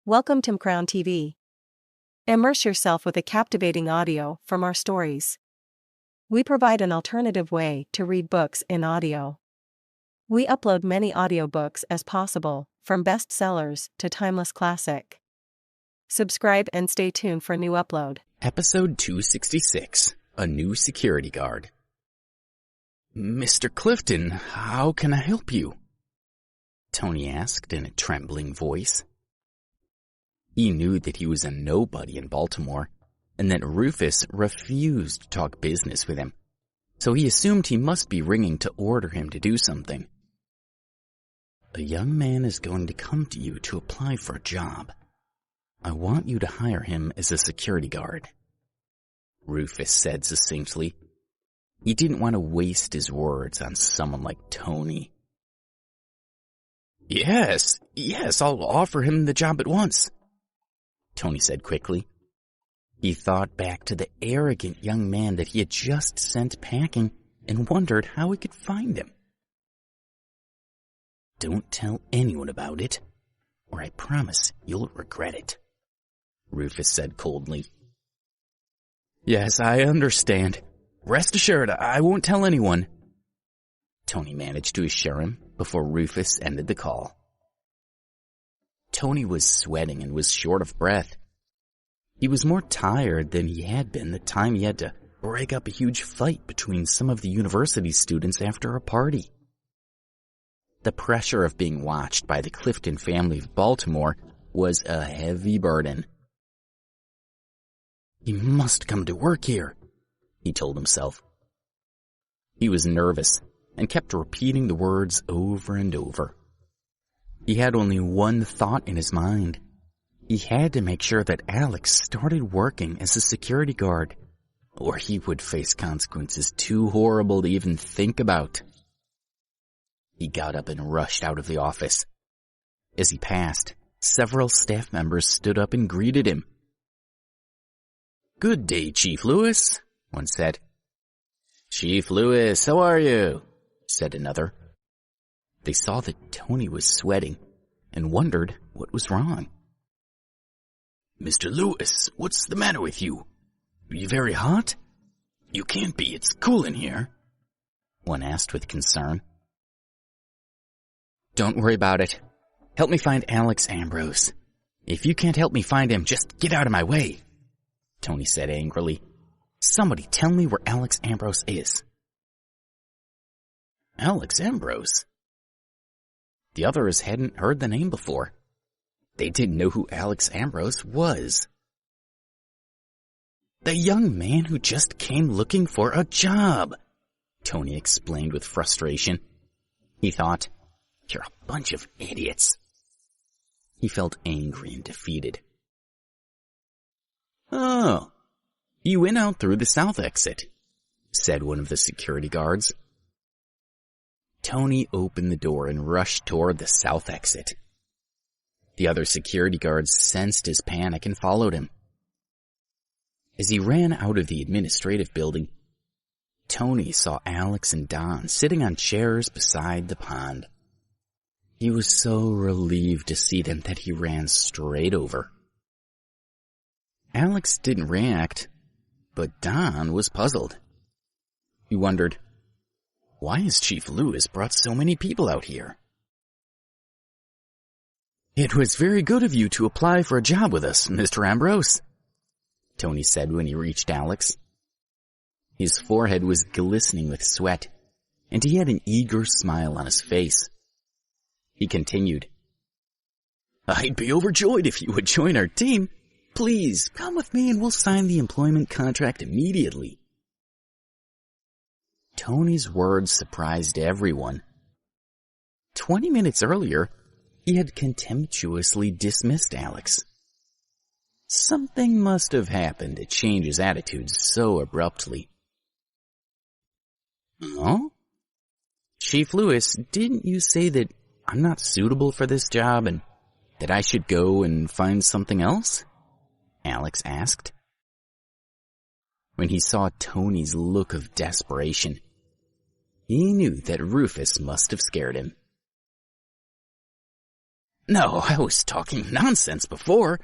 Welcome to Crown TV. Immerse yourself with a captivating audio from our stories. We provide an alternative way to read books in audio. We upload many audiobooks as possible, from bestsellers to timeless classic. Subscribe and stay tuned for new upload. Episode 266, A New Security Guard. Mr. Clifton, how can I help you? Tony asked in a trembling voice. He knew that he was a nobody in Baltimore, and that Rufus refused to talk business with him, so he assumed he must be ringing to order him to do something. A young man is going to come to you to apply for a job. I want you to hire him as a security guard, Rufus said succinctly. He didn't want to waste his words on someone like Tony. Yes, I'll offer him the job at once, Tony said quickly. He thought back to the arrogant young man that he had just sent packing and wondered how he could find him. Don't tell anyone about it, or I promise you'll regret it, Rufus said coldly. Yes, I understand. Rest assured, I won't tell anyone, Tony managed to assure him before Rufus ended the call. Tony was sweating and was short of breath. He was more tired than he had been the time he had to break up a huge fight between some of the university students after a party. The pressure of being watched by the Clifton family of Baltimore was a heavy burden. He must come to work here, he told himself. He was nervous and kept repeating the words over and over. He had only one thought in his mind. He had to make sure that Alex started working as a security guard, or he would face consequences too horrible to even think about. He got up and rushed out of the office. As he passed, several staff members stood up and greeted him. Good day, Chief Lewis, one said. Chief Lewis, how are you? Said another. They saw that Tony was sweating and wondered what was wrong. Mr. Lewis, what's the matter with you? Are you very hot? You can't be, it's cool in here, one asked with concern. Don't worry about it. Help me find Alex Ambrose. If you can't help me find him, just get out of my way, Tony said angrily. Somebody tell me where Alex Ambrose is. Alex Ambrose? The others hadn't heard the name before. They didn't know who Alex Ambrose was. The young man who just came looking for a job, Tony explained with frustration. He thought, you're a bunch of idiots. He felt angry and defeated. Oh, you went out through the south exit, said one of the security guards. Tony opened the door and rushed toward the south exit. The other security guards sensed his panic and followed him. As he ran out of the administrative building, Tony saw Alex and Don sitting on chairs beside the pond. He was so relieved to see them that he ran straight over. Alex didn't react, but Don was puzzled. He wondered, why has Chief Lewis brought so many people out here? It was very good of you to apply for a job with us, Mr. Ambrose, Tony said when he reached Alex. His forehead was glistening with sweat, and he had an eager smile on his face. He continued, I'd be overjoyed if you would join our team. Please, come with me and we'll sign the employment contract immediately. Tony's words surprised everyone. 20 minutes earlier, he had contemptuously dismissed Alex. Something must have happened to change his attitude so abruptly. Oh? Chief Lewis, didn't you say that I'm not suitable for this job and that I should go and find something else? Alex asked. When he saw Tony's look of desperation, he knew that Rufus must have scared him. No, I was talking nonsense before.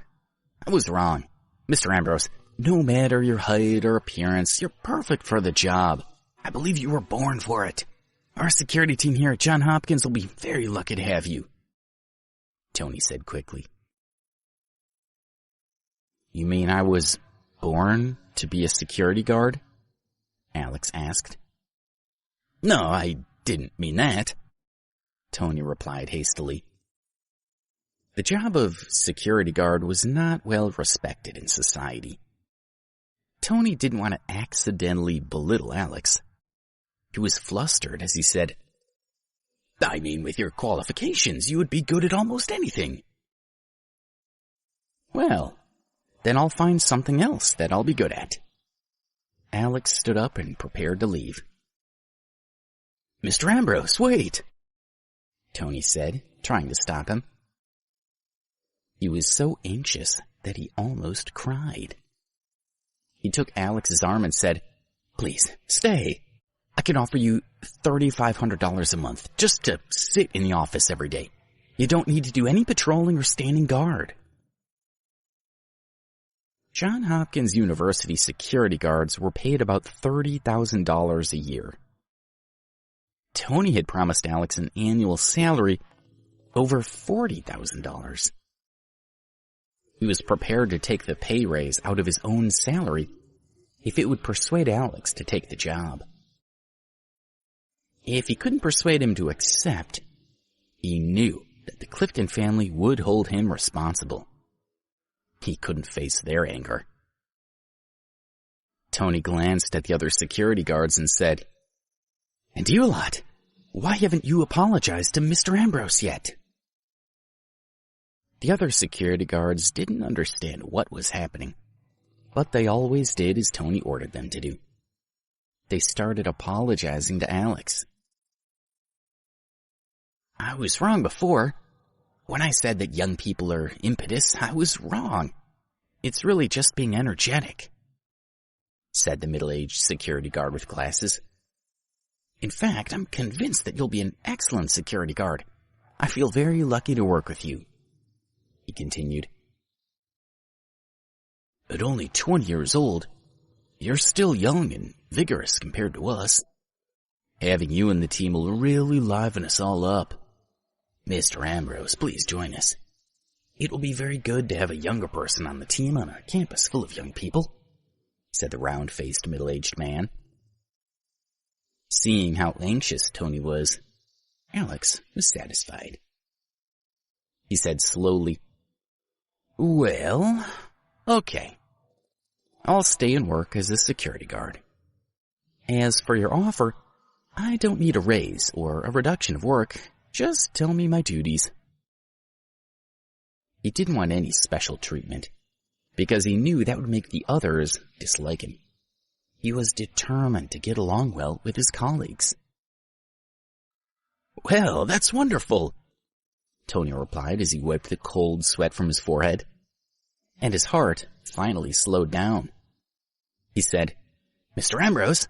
I was wrong. Mr. Ambrose, no matter your height or appearance, you're perfect for the job. I believe you were born for it. Our security team here at Johns Hopkins will be very lucky to have you, Tony said quickly. You mean I was born to be a security guard? Alex asked. No, I didn't mean that, Tony replied hastily. The job of security guard was not well respected in society. Tony didn't want to accidentally belittle Alex. He was flustered as he said, I mean, with your qualifications, you would be good at almost anything. Well, then I'll find something else that I'll be good at. Alex stood up and prepared to leave. Mr. Ambrose, wait, Tony said, trying to stop him. He was so anxious that he almost cried. He took Alex's arm and said, Please, stay. I can offer you $3,500 a month just to sit in the office every day. You don't need to do any patrolling or standing guard. Johns Hopkins University security guards were paid about $30,000 a year. Tony had promised Alex an annual salary over $40,000. He was prepared to take the pay raise out of his own salary if it would persuade Alex to take the job. If he couldn't persuade him to accept, he knew that the Clifton family would hold him responsible. He couldn't face their anger. Tony glanced at the other security guards and said, And you lot, why haven't you apologized to Mr. Ambrose yet? The other security guards didn't understand what was happening, but they always did as Tony ordered them to do. They started apologizing to Alex. I was wrong before. When I said that young people are impetus, I was wrong. It's really just being energetic, said the middle-aged security guard with glasses. In fact, I'm convinced that you'll be an excellent security guard. I feel very lucky to work with you, he continued. At only 20 years old, you're still young and vigorous compared to us. Having you and the team will really liven us all up. Mr. Ambrose, please join us. It will be very good to have a younger person on the team on a campus full of young people, said the round-faced middle-aged man. Seeing how anxious Tony was, Alex was satisfied. He said slowly, Well, okay. I'll stay and work as a security guard. As for your offer, I don't need a raise or a reduction of work. Just tell me my duties. He didn't want any special treatment, because he knew that would make the others dislike him. He was determined to get along well with his colleagues. Well, that's wonderful, Tony replied as he wiped the cold sweat from his forehead. And his heart finally slowed down. He said, Mr. Ambrose,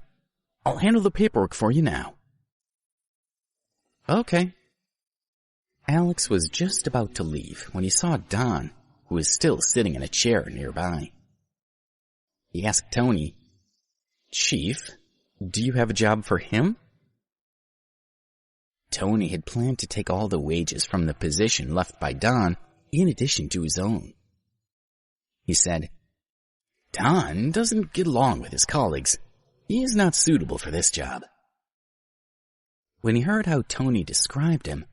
I'll handle the paperwork for you now. Okay. Alex was just about to leave when he saw Don, who was still sitting in a chair nearby. He asked Tony, Chief, do you have a job for him? Tony had planned to take all the wages from the position left by Don in addition to his own. He said, Don doesn't get along with his colleagues. He is not suitable for this job. When he heard how Tony described him,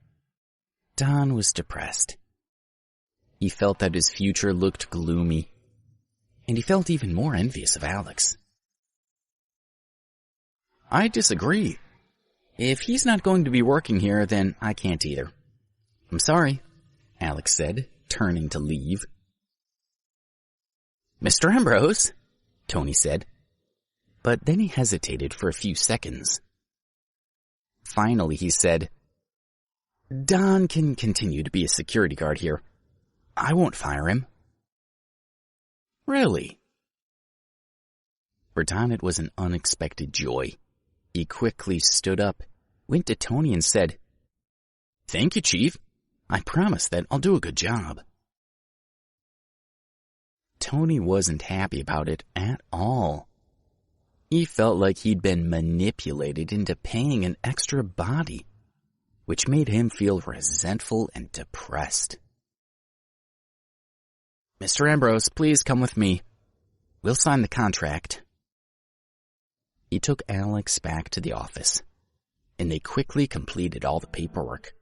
Don was depressed. He felt that his future looked gloomy, and he felt even more envious of Alex. I disagree. If he's not going to be working here, then I can't either. I'm sorry, Alex said, turning to leave. Mr. Ambrose, Tony said, but then he hesitated for a few seconds. Finally, he said, Don can continue to be a security guard here. I won't fire him. Really? For Don, it was an unexpected joy. He quickly stood up, went to Tony and said, Thank you, Chief. I promise that I'll do a good job. Tony wasn't happy about it at all. He felt like he'd been manipulated into paying an extra body, which made him feel resentful and depressed. Mr. Ambrose, please come with me. We'll sign the contract. He took Alex back to the office, and they quickly completed all the paperwork.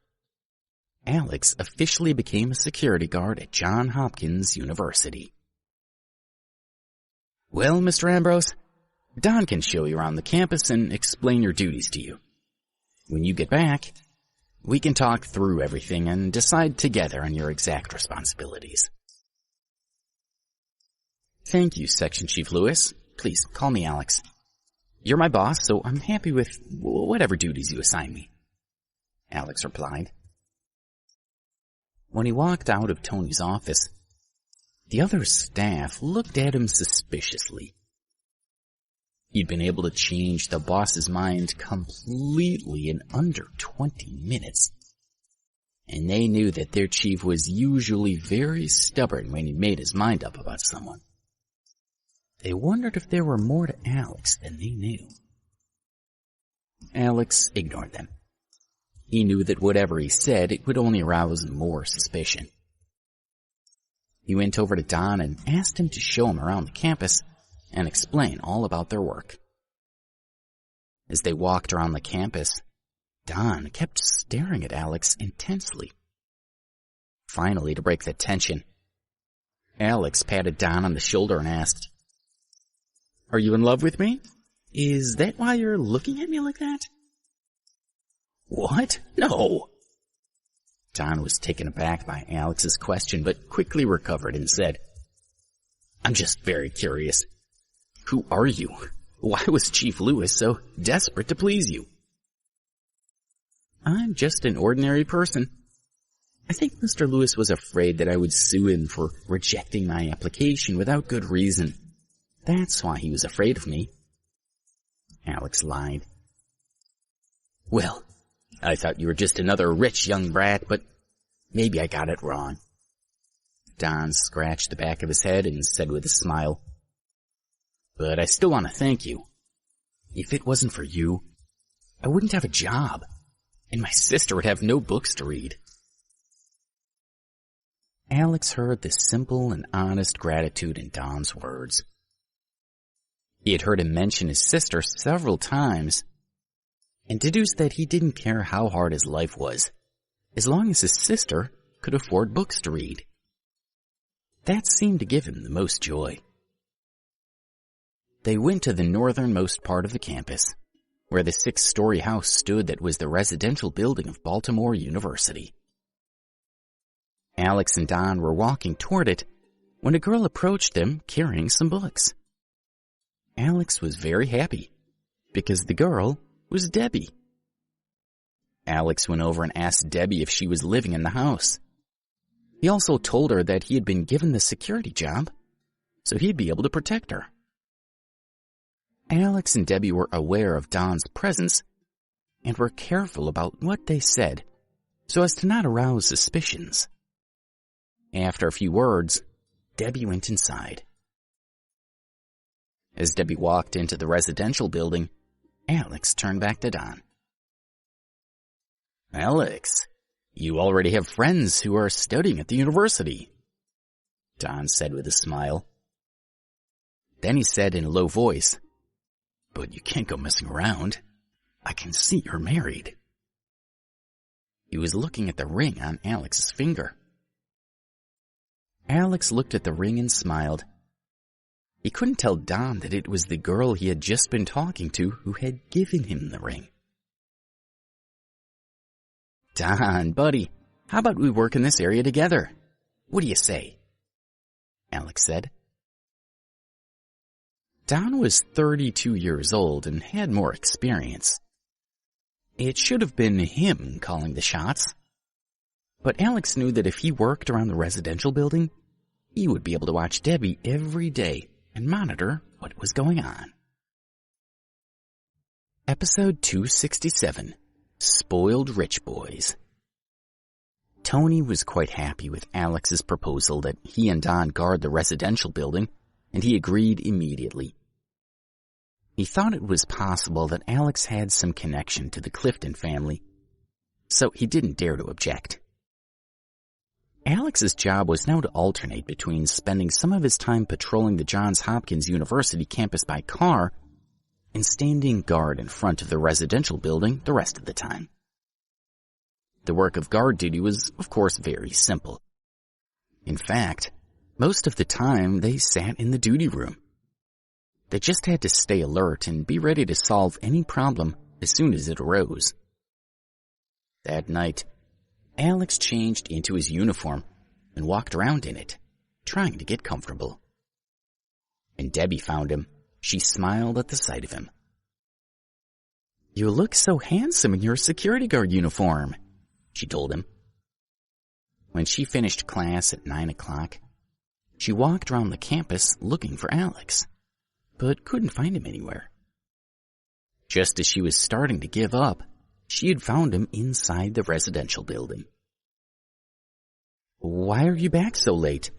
Alex officially became a security guard at Johns Hopkins University. Well, Mr. Ambrose, Don can show you around the campus and explain your duties to you. When you get back, we can talk through everything and decide together on your exact responsibilities. Thank you, Section Chief Lewis. Please, call me Alex. You're my boss, so I'm happy with whatever duties you assign me. Alex replied. When he walked out of Tony's office, the other staff looked at him suspiciously. He'd been able to change the boss's mind completely in under 20 minutes. And they knew that their chief was usually very stubborn when he made his mind up about someone. They wondered if there were more to Alex than they knew. Alex ignored them. He knew that whatever he said, it would only arouse more suspicion. He went over to Don and asked him to show him around the campus and explain all about their work. As they walked around the campus, Don kept staring at Alex intensely. Finally, to break the tension, Alex patted Don on the shoulder and asked, "Are you in love with me? Is that why you're looking at me like that?" "What? No." Don was taken aback by Alex's question, but quickly recovered and said, "I'm just very curious. Who are you? Why was Chief Lewis so desperate to please you?" "I'm just an ordinary person. I think Mr. Lewis was afraid that I would sue him for rejecting my application without good reason. That's why he was afraid of me." Alex lied. "Well, I thought you were just another rich young brat, but maybe I got it wrong." Don scratched the back of his head and said with a smile, "But I still want to thank you. If it wasn't for you, I wouldn't have a job, and my sister would have no books to read." Alex heard the simple and honest gratitude in Don's words. He had heard him mention his sister several times, and deduced that he didn't care how hard his life was, as long as his sister could afford books to read. That seemed to give him the most joy. They went to the northernmost part of the campus, where the 6-story house stood that was the residential building of Baltimore University. Alex and Don were walking toward it when a girl approached them carrying some books. Alex was very happy, because the girl was Debbie. Alex went over and asked Debbie if she was living in the house. He also told her that he had been given the security job, so he'd be able to protect her. Alex and Debbie were aware of Don's presence and were careful about what they said so as to not arouse suspicions. After a few words, Debbie went inside. As Debbie walked into the residential building, Alex turned back to Don. "Alex, you already have friends who are studying at the university," Don said with a smile. Then he said in a low voice, "But you can't go messing around. I can see you're married." He was looking at the ring on Alex's finger. Alex looked at the ring and smiled. He couldn't tell Don that it was the girl he had just been talking to who had given him the ring. "Don, buddy, how about we work in this area together? What do you say?" Alex said. Don was 32 years old and had more experience. It should have been him calling the shots. But Alex knew that if he worked around the residential building, he would be able to watch Debbie every day and monitor what was going on. Episode 267, Spoiled Rich Boys. Tony was quite happy with Alex's proposal that he and Don guard the residential building, and he agreed immediately. He thought it was possible that Alex had some connection to the Clifton family, so he didn't dare to object. Alex's job was now to alternate between spending some of his time patrolling the Johns Hopkins University campus by car and standing guard in front of the residential building the rest of the time. The work of guard duty was, of course, very simple. In fact, most of the time they sat in the duty room. They just had to stay alert and be ready to solve any problem as soon as it arose. That night, Alex changed into his uniform and walked around in it, trying to get comfortable. When Debbie found him, she smiled at the sight of him. "You look so handsome in your security guard uniform," she told him. When she finished class at 9 o'clock, she walked around the campus looking for Alex, but couldn't find him anywhere. Just as she was starting to give up, she had found him inside the residential building. "Why are you back so late?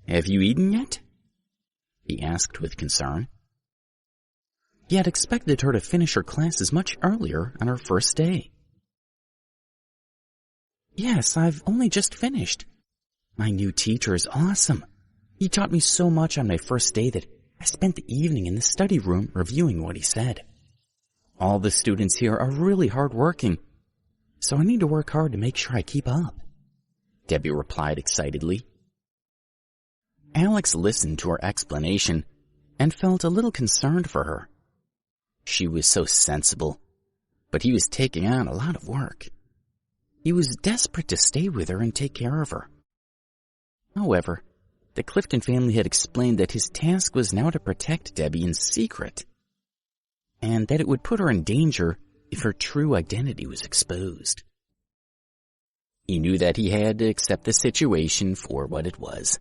Have you eaten yet?" he asked with concern. He had expected her to finish her classes much earlier on her first day. "Yes, I've only just finished. My new teacher is awesome. He taught me so much on my first day that I spent the evening in the study room reviewing what he said. All the students here are really hardworking, so I need to work hard to make sure I keep up," Debbie replied excitedly. Alex listened to her explanation and felt a little concerned for her. She was so sensible, but he was taking on a lot of work. He was desperate to stay with her and take care of her. However, the Clifton family had explained that his task was now to protect Debbie in secret, and that it would put her in danger if her true identity was exposed. He knew that he had to accept the situation for what it was.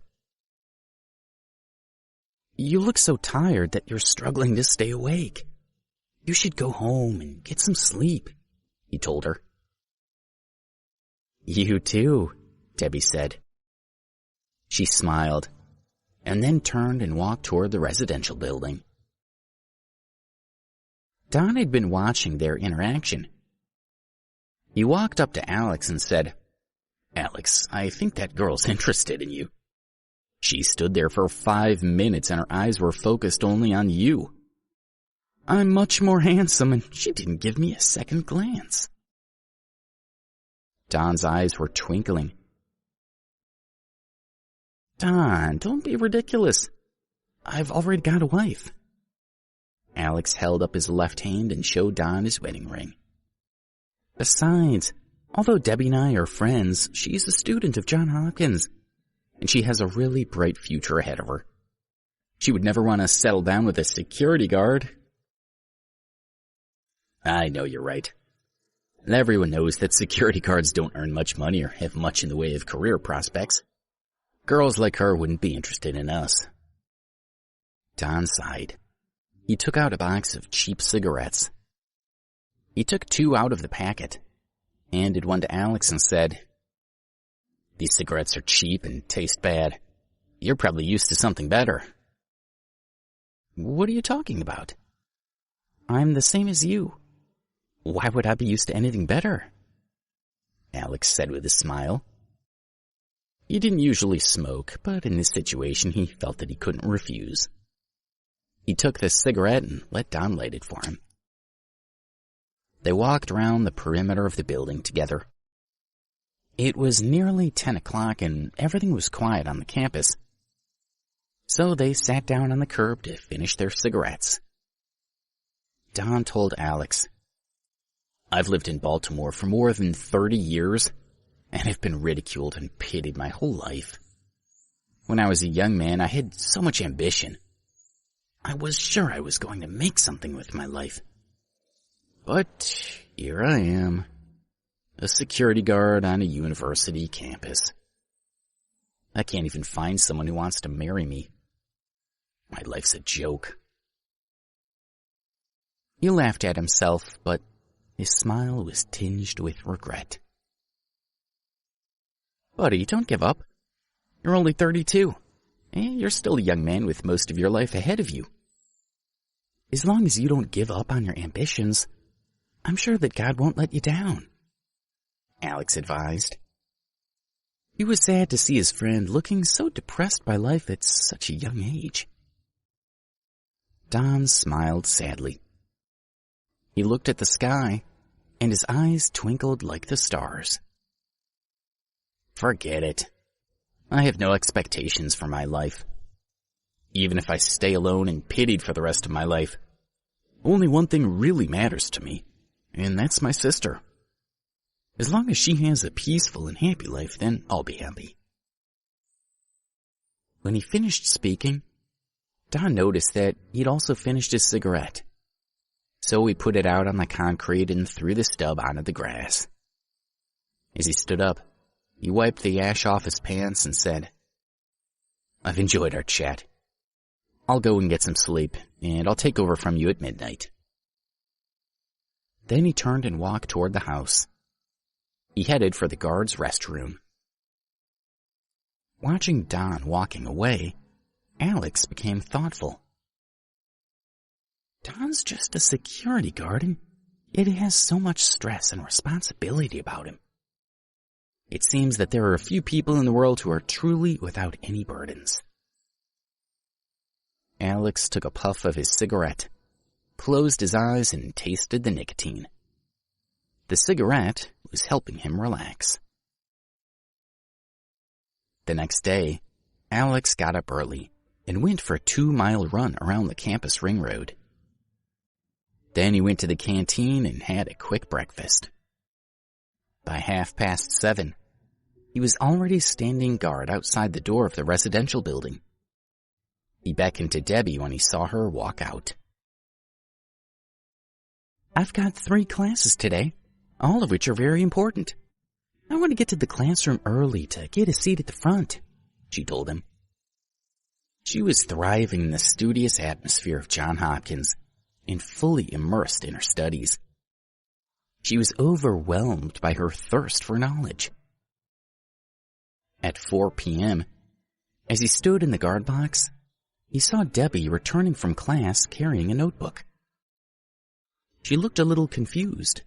"You look so tired that you're struggling to stay awake. You should go home and get some sleep," he told her. "You too," Debbie said. She smiled, and then turned and walked toward the residential building. Don had been watching their interaction. He walked up to Alex and said, "Alex, I think that girl's interested in you. She stood there for 5 minutes and her eyes were focused only on you. I'm much more handsome and she didn't give me a second glance." Don's eyes were twinkling. "Don, don't be ridiculous. I've already got a wife." Alex held up his left hand and showed Don his wedding ring. "Besides, although Debbie and I are friends, she's a student of Johns Hopkins, and she has a really bright future ahead of her. She would never want to settle down with a security guard." "I know you're right. And everyone knows that security guards don't earn much money or have much in the way of career prospects. Girls like her wouldn't be interested in us." Don sighed. He took out a box of cheap cigarettes. He took 2 out of the packet, handed one to Alex and said, "These cigarettes are cheap and taste bad. You're probably used to something better." "What are you talking about? I'm the same as you. Why would I be used to anything better?" Alex said with a smile. He didn't usually smoke, but in this situation he felt that he couldn't refuse. He took the cigarette and let Don light it for him. They walked around the perimeter of the building together. It was nearly 10 o'clock and everything was quiet on the campus. So they sat down on the curb to finish their cigarettes. Don told Alex, "I've lived in Baltimore for more than 30 years and have been ridiculed and pitied my whole life. When I was a young man, I had so much ambition. I was sure I was going to make something with my life. But here I am, a security guard on a university campus. I can't even find someone who wants to marry me. My life's a joke." He laughed at himself, but his smile was tinged with regret. Buddy, don't give up. You're only 32, and you're still a young man with most of your life ahead of you. As long as you don't give up on your ambitions, I'm sure that God won't let you down," Alex advised. He was sad to see his friend looking so depressed by life at such a young age. Don smiled sadly. He looked at the sky, and his eyes twinkled like the stars. "Forget it. I have no expectations for my life. Even if I stay alone and pitied for the rest of my life, only one thing really matters to me, and that's my sister. As long as she has a peaceful and happy life, then I'll be happy." When he finished speaking, Don noticed that he'd also finished his cigarette. So he put it out on the concrete and threw the stub onto the grass. As he stood up, he wiped the ash off his pants and said, "I've enjoyed our chat. I'll go and get some sleep, and I'll take over from you at midnight." Then he turned and walked toward the house. He headed for the guard's restroom. Watching Don walking away, Alex became thoughtful. Don's just a security guard, and yet he has so much stress and responsibility about him. It seems that there are a few people in the world who are truly without any burdens. Alex took a puff of his cigarette, closed his eyes, and tasted the nicotine. The cigarette was helping him relax. The next day, Alex got up early and went for a 2-mile run around the campus ring road. Then he went to the canteen and had a quick breakfast. By 7:30, he was already standing guard outside the door of the residential building. He beckoned to Debbie when he saw her walk out. "I've got 3 classes today, all of which are very important. I want to get to the classroom early to get a seat at the front," she told him. She was thriving in the studious atmosphere of Johns Hopkins and fully immersed in her studies. She was overwhelmed by her thirst for knowledge. At 4 p.m., as he stood in the guard box, he saw Debbie returning from class carrying a notebook. She looked a little confused.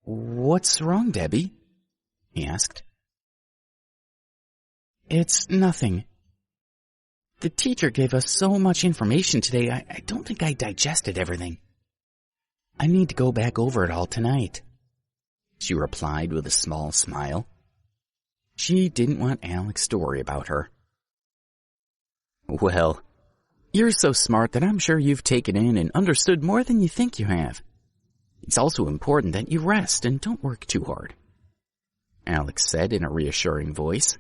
"What's wrong, Debbie?" he asked. "It's nothing. The teacher gave us so much information today, I don't think I digested everything. I need to go back over it all tonight," she replied with a small smile. She didn't want Alex to worry about her. "Well, you're so smart that I'm sure you've taken in and understood more than you think you have. It's also important that you rest and don't work too hard," Alex said in a reassuring voice.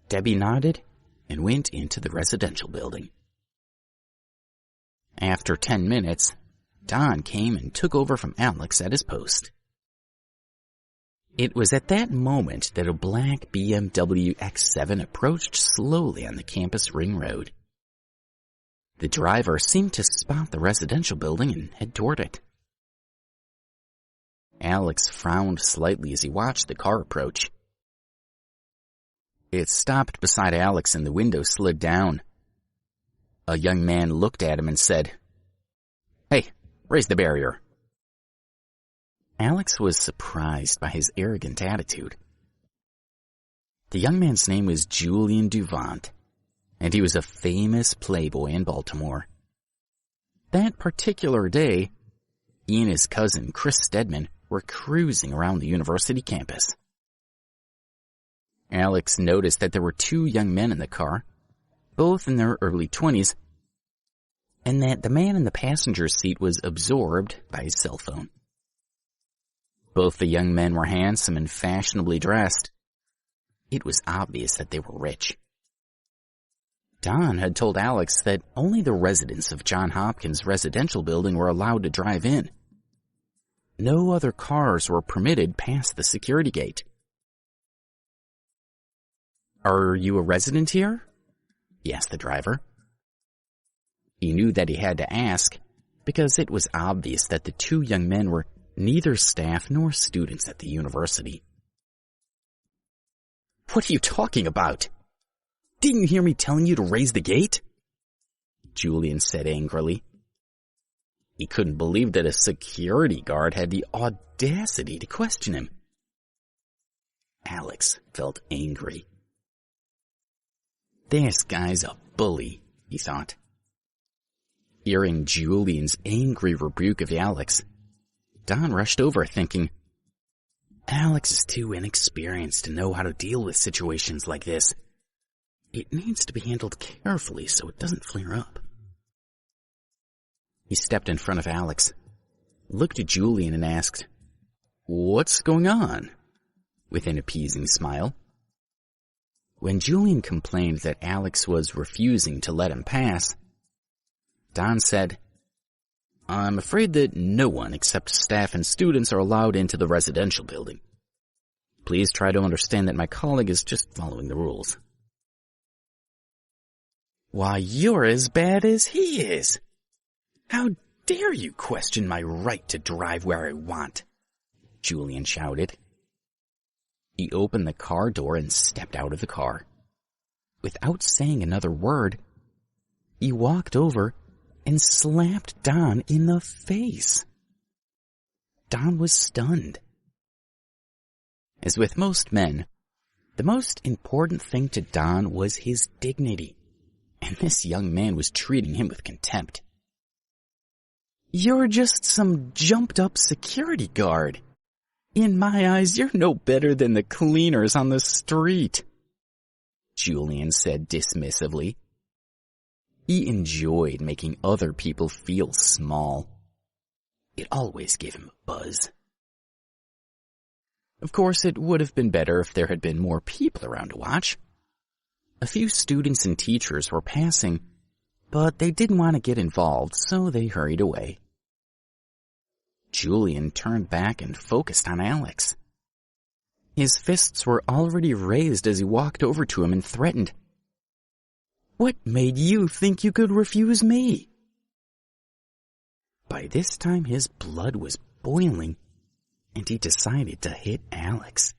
Debbie nodded and went into the residential building. After 10 minutes, Don came and took over from Alex at his post. It was at that moment that a black BMW X7 approached slowly on the campus ring road. The driver seemed to spot the residential building and head toward it. Alex frowned slightly as he watched the car approach. It stopped beside Alex and the window slid down. A young man looked at him and said, "Hey, raise the barrier." Alex was surprised by his arrogant attitude. The young man's name was Julian Duvant, and he was a famous playboy in Baltimore. That particular day, he and his cousin, Chris Stedman, were cruising around the university campus. Alex noticed that there were 2 young men in the car, both in their early 20s, and that the man in the passenger seat was absorbed by his cell phone. Both the young men were handsome and fashionably dressed. It was obvious that they were rich. Don had told Alex that only the residents of Johns Hopkins residential building were allowed to drive in. No other cars were permitted past the security gate. "Are you a resident here?" he asked the driver. He knew that he had to ask because it was obvious that the 2 young men were neither staff nor students at the university. What are you talking about? Didn't you hear me telling you to raise the gate? Julian said angrily. He couldn't believe that a security guard had the audacity to question him. Alex felt angry. This guy's a bully, he thought. Hearing Julian's angry rebuke of Alex, Don rushed over thinking, Alex is too inexperienced to know how to deal with situations like this. It needs to be handled carefully so it doesn't flare up. He stepped in front of Alex, looked at Julian and asked, What's going on? With an appeasing smile. When Julian complained that Alex was refusing to let him pass, Don said, I'm afraid that no one except staff and students are allowed into the residential building. Please try to understand that my colleague is just following the rules. Why, you're as bad as he is. How dare you question my right to drive where I want? Julian shouted. He opened the car door and stepped out of the car. Without saying another word, he walked over and slapped Don in the face. Don was stunned. As with most men, the most important thing to Don was his dignity, and this young man was treating him with contempt. You're just some jumped-up security guard. In my eyes, you're no better than the cleaners on the street, Julian said dismissively. He enjoyed making other people feel small. It always gave him a buzz. Of course, it would have been better if there had been more people around to watch. A few students and teachers were passing, but they didn't want to get involved, so they hurried away. Julian turned back and focused on Alex. His fists were already raised as he walked over to him and threatened, What made you think you could refuse me? By this time his blood was boiling, and he decided to hit Alex.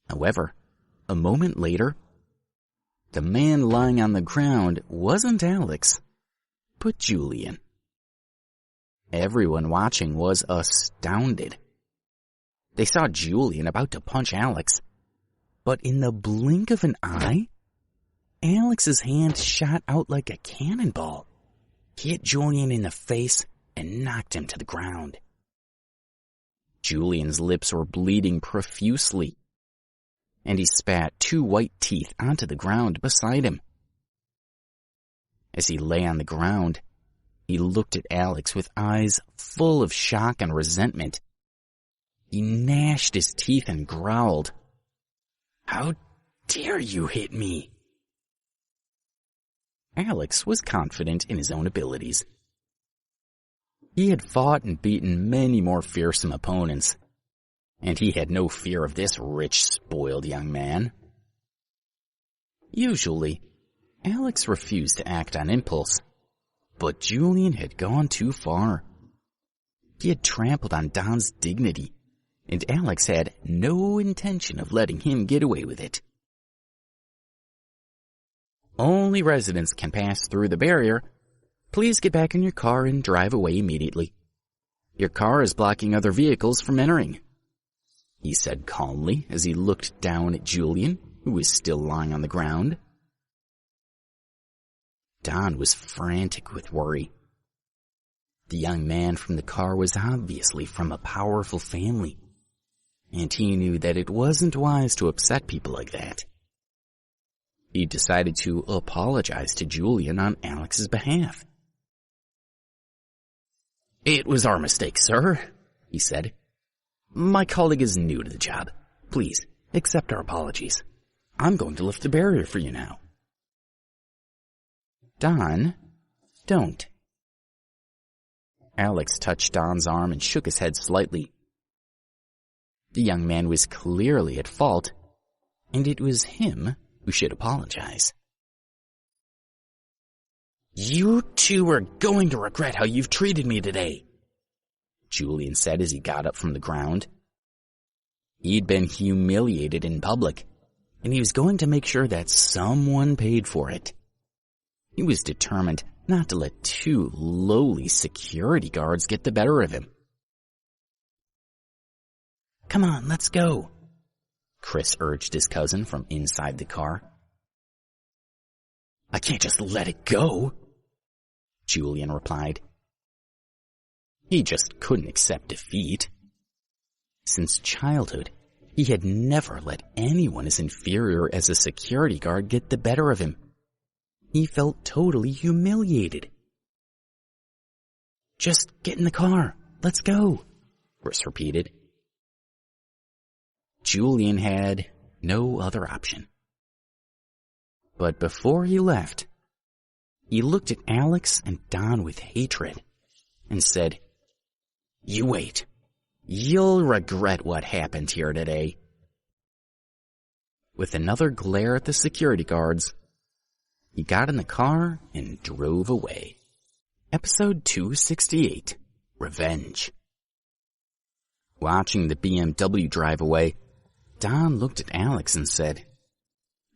However, a moment later, the man lying on the ground wasn't Alex, but Julian. Everyone watching was astounded. They saw Julian about to punch Alex, but in the blink of an eye, Alex's hand shot out like a cannonball, hit Julian in the face, and knocked him to the ground. Julian's lips were bleeding profusely, and he spat 2 white teeth onto the ground beside him. As he lay on the ground, he looked at Alex with eyes full of shock and resentment. He gnashed his teeth and growled, How dare you hit me? Alex was confident in his own abilities. He had fought and beaten many more fearsome opponents, and he had no fear of this rich, spoiled young man. Usually, Alex refused to act on impulse, but Julian had gone too far. He had trampled on Don's dignity, and Alex had no intention of letting him get away with it. Only residents can pass through the barrier. Please get back in your car and drive away immediately. Your car is blocking other vehicles from entering, he said calmly as he looked down at Julian, who was still lying on the ground. Don was frantic with worry. The young man from the car was obviously from a powerful family, and he knew that it wasn't wise to upset people like that. He decided to apologize to Julian on Alex's behalf. It was our mistake, sir, he said. My colleague is new to the job. Please, accept our apologies. I'm going to lift the barrier for you now. Don, don't. Alex touched Don's arm and shook his head slightly. The young man was clearly at fault, and it was him who should apologize. You two are going to regret how you've treated me today, Julian said as he got up from the ground. He'd been humiliated in public, and he was going to make sure that someone paid for it. He was determined not to let two lowly security guards get the better of him. "Come on, let's go," Chris urged his cousin from inside the car. "I can't just let it go," Julian replied. He just couldn't accept defeat. Since childhood, he had never let anyone as inferior as a security guard get the better of him. He felt totally humiliated. "Just get in the car. Let's go," Chris repeated. Julian had no other option. But before he left, he looked at Alex and Don with hatred and said, "You wait. You'll regret what happened here today." With another glare at the security guards, he got in the car and drove away. Episode 268, Revenge. Watching the BMW drive away, Don looked at Alex and said,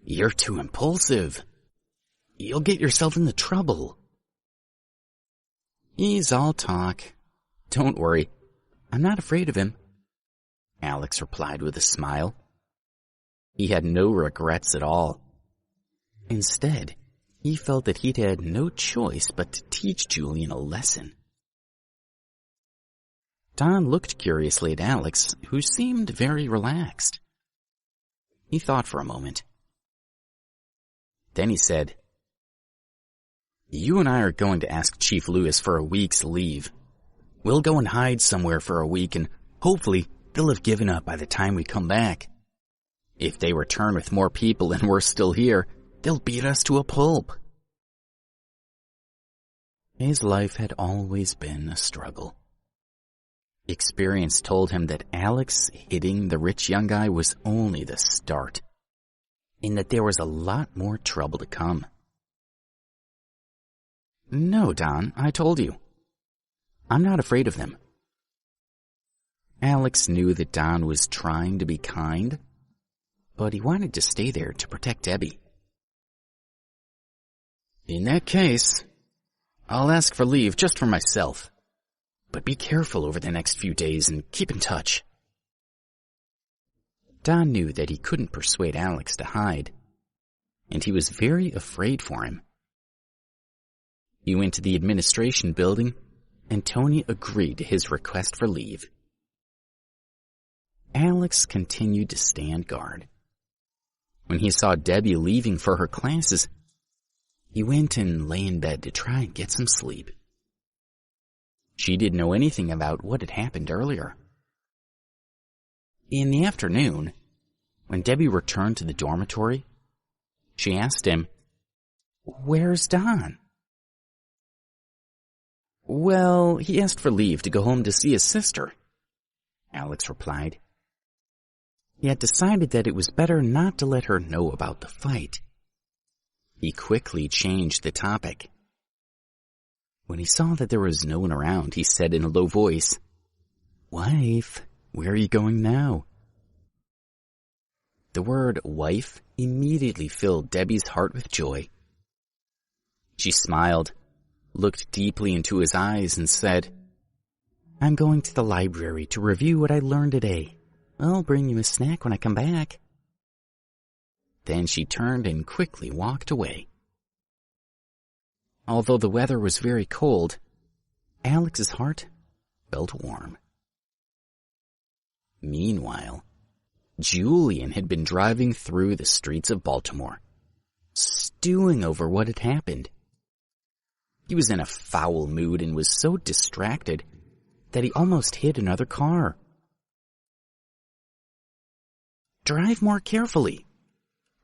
"You're too impulsive. You'll get yourself into trouble." "He's all talk. Don't worry. I'm not afraid of him," Alex replied with a smile. He had no regrets at all. Instead, he felt that he'd had no choice but to teach Julian a lesson. Don looked curiously at Alex, who seemed very relaxed. He thought for a moment. Then he said, "You and I are going to ask Chief Lewis for a week's leave. We'll go and hide somewhere for a week, and hopefully they'll have given up by the time we come back. If they return with more people and we're still here, they'll beat us to a pulp." His life had always been a struggle. Experience told him that Alex hitting the rich young guy was only the start, and that there was a lot more trouble to come. "No, Don, I told you. I'm not afraid of them." Alex knew that Don was trying to be kind, but he wanted to stay there to protect Debbie. "In that case, I'll ask for leave just for myself. But be careful over the next few days and keep in touch." Don knew that he couldn't persuade Alex to hide, and he was very afraid for him. He went to the administration building, and Tony agreed to his request for leave. Alex continued to stand guard. When he saw Debbie leaving for her classes, he went and lay in bed to try and get some sleep. She didn't know anything about what had happened earlier. In the afternoon, when Debbie returned to the dormitory, she asked him, "Where's Don?" "Well, he asked for leave to go home to see his sister," Alex replied. He had decided that it was better not to let her know about the fight. He quickly changed the topic. When he saw that there was no one around, he said in a low voice, "Wife, where are you going now?" The word wife immediately filled Debbie's heart with joy. She smiled, looked deeply into his eyes, and said, "I'm going to the library to review what I learned today. I'll bring you a snack when I come back." Then she turned and quickly walked away. Although the weather was very cold, Alex's heart felt warm. Meanwhile, Julian had been driving through the streets of Baltimore, stewing over what had happened. He was in a foul mood and was so distracted that he almost hit another car. "Drive more carefully,"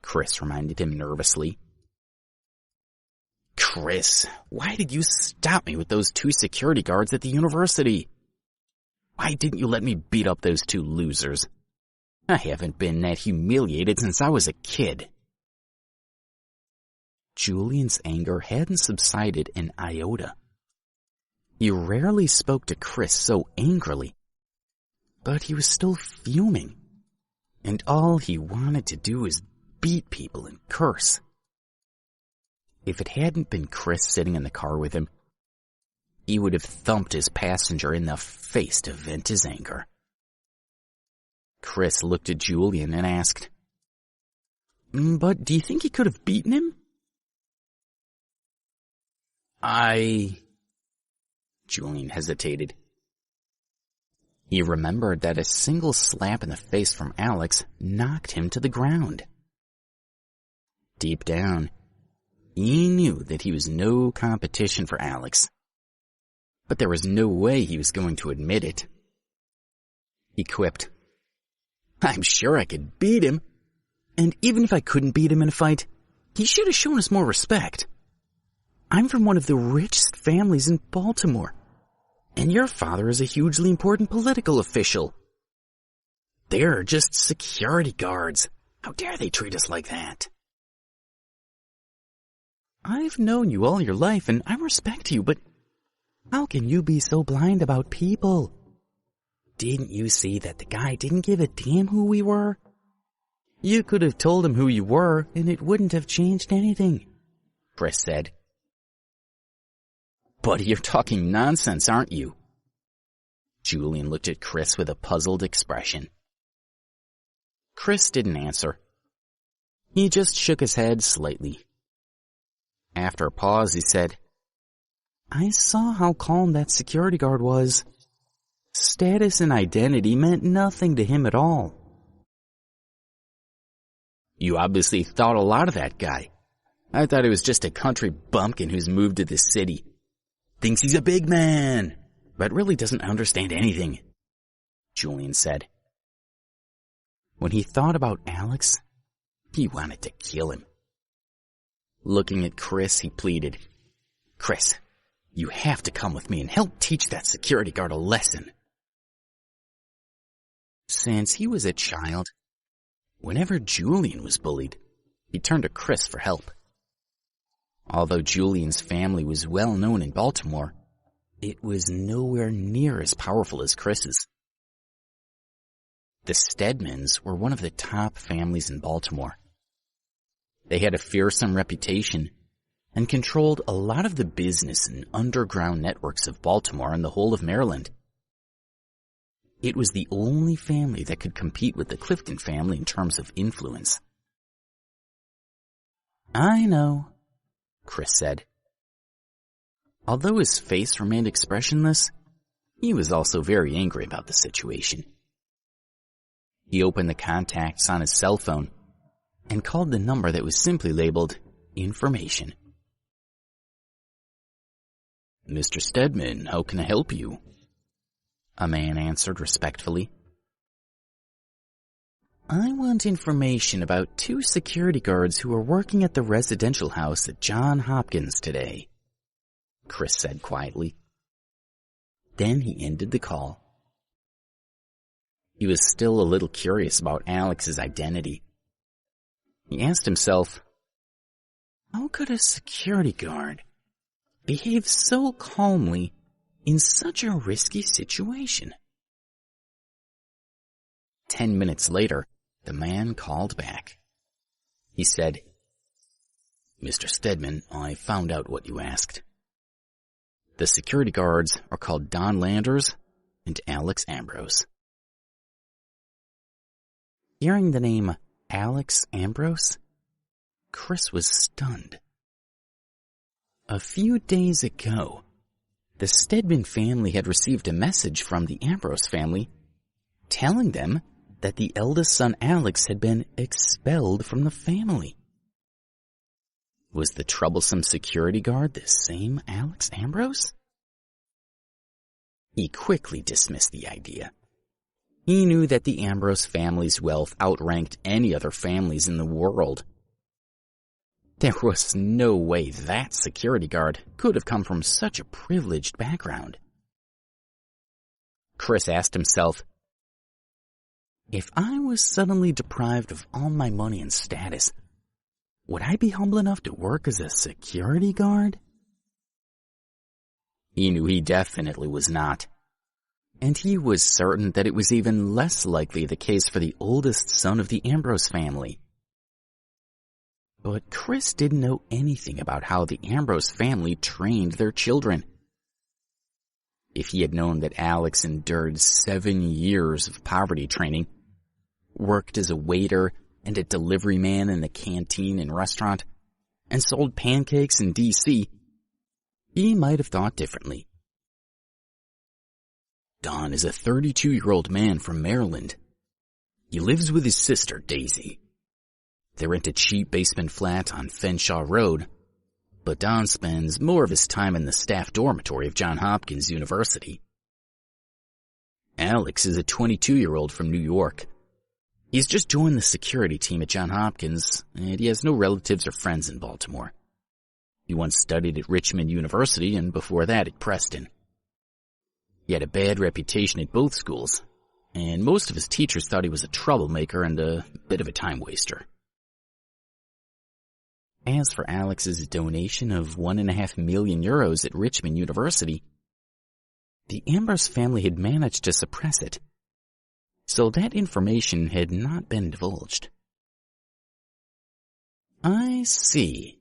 Chris reminded him nervously. "Chris, why did you stop me with those two security guards at the university? Why didn't you let me beat up those two losers? I haven't been that humiliated since I was a kid." Julian's anger hadn't subsided an iota. He rarely spoke to Chris so angrily, but he was still fuming and all he wanted to do was beat people and curse. If it hadn't been Chris sitting in the car with him, he would have thumped his passenger in the face to vent his anger. Chris looked at Julian and asked, "But do you think he could have beaten him?" Julian hesitated. He remembered that a single slap in the face from Alex knocked him to the ground. Deep down, he knew that he was no competition for Alex, but there was no way he was going to admit it. He quipped, "I'm sure I could beat him, and even if I couldn't beat him in a fight, he should have shown us more respect. I'm from one of the richest families in Baltimore, and your father is a hugely important political official. They're just security guards. How dare they treat us like that?" "I've known you all your life, and I respect you, but how can you be so blind about people? Didn't you see that the guy didn't give a damn who we were? You could have told him who you were, and it wouldn't have changed anything," Chris said. "But you're talking nonsense, aren't you?" Julian looked at Chris with a puzzled expression. Chris didn't answer. He just shook his head slightly. After a pause, he said, "I saw how calm that security guard was. Status and identity meant nothing to him at all." "You obviously thought a lot of that guy. I thought he was just a country bumpkin who's moved to the city. Thinks he's a big man, but really doesn't understand anything," Julian said. When he thought about Alex, he wanted to kill him. Looking at Chris, he pleaded, "Chris, you have to come with me and help teach that security guard a lesson." Since he was a child, whenever Julian was bullied, he turned to Chris for help. Although Julian's family was well known in Baltimore, it was nowhere near as powerful as Chris's. The Stedmans were one of the top families in Baltimore. They had a fearsome reputation and controlled a lot of the business and underground networks of Baltimore and the whole of Maryland. It was the only family that could compete with the Clifton family in terms of influence. "I know," Chris said. Although his face remained expressionless, he was also very angry about the situation. He opened the contacts on his cell phone and called the number that was simply labeled information. "Mr. Stedman, how can I help you?" a man answered respectfully. "I want information about 2 security guards who are working at the residential house at John Hopkins today," Chris said quietly. Then he ended the call. He was still a little curious about Alex's identity. He asked himself, how could a security guard behave so calmly in such a risky situation? 10 minutes later, the man called back. He said, "Mr. Stedman, I found out what you asked. The security guards are called Don Landers and Alex Ambrose." Hearing the name Alex Ambrose, Chris was stunned. A few days ago, the Stedman family had received a message from the Ambrose family telling them that the eldest son Alex had been expelled from the family. Was the troublesome security guard the same Alex Ambrose? He quickly dismissed the idea. He knew that the Ambrose family's wealth outranked any other families in the world. There was no way that security guard could have come from such a privileged background. Chris asked himself, if I was suddenly deprived of all my money and status, would I be humble enough to work as a security guard? He knew he definitely was not. And he was certain that it was even less likely the case for the oldest son of the Ambrose family. But Chris didn't know anything about how the Ambrose family trained their children. If he had known that Alex endured 7 years of poverty training, worked as a waiter and a delivery man in a canteen and restaurant, and sold pancakes in D.C., he might have thought differently. Don is a 32-year-old man from Maryland. He lives with his sister, Daisy. They rent a cheap basement flat on Fenshaw Road, but Don spends more of his time in the staff dormitory of Johns Hopkins University. Alex is a 22-year-old from New York. He's just joined the security team at Johns Hopkins, and he has no relatives or friends in Baltimore. He once studied at Richmond University and before that at Preston. He had a bad reputation at both schools, and most of his teachers thought he was a troublemaker and a bit of a time waster. As for Alex's donation of 1.5 million euros at Richmond University, the Ambrose family had managed to suppress it, so that information had not been divulged. "I see,"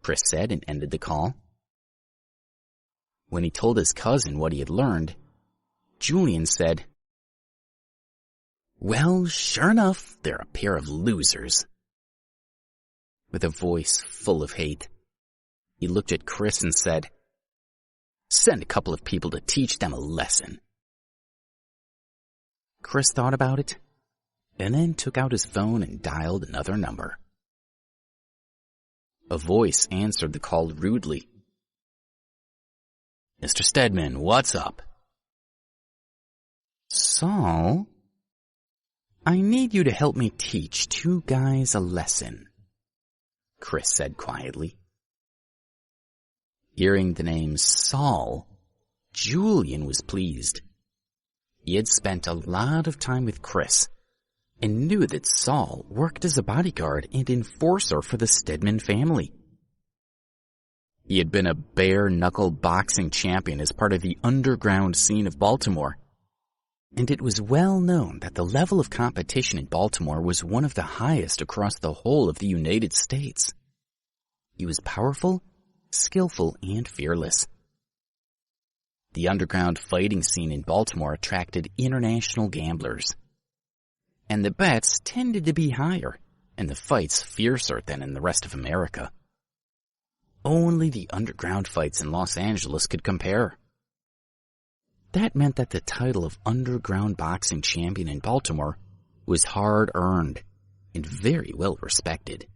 Chris said and ended the call. When he told his cousin what he had learned, Julian said, "Well, sure enough, they're a pair of losers." With a voice full of hate, he looked at Chris and said, "Send a couple of people to teach them a lesson." Chris thought about it, and then took out his phone and dialed another number. A voice answered the call rudely. "Mr. Stedman, what's up?" "Saul, I need you to help me teach 2 guys a lesson," Chris said quietly. Hearing the name Saul, Julian was pleased. He had spent a lot of time with Chris and knew that Saul worked as a bodyguard and enforcer for the Stedman family. He had been a bare-knuckle boxing champion as part of the underground scene of Baltimore, and it was well known that the level of competition in Baltimore was one of the highest across the whole of the United States. He was powerful, skillful, and fearless. The underground fighting scene in Baltimore attracted international gamblers, and the bets tended to be higher and the fights fiercer than in the rest of America. Only the underground fights in Los Angeles could compare. That meant that the title of underground boxing champion in Baltimore was hard-earned and very well respected.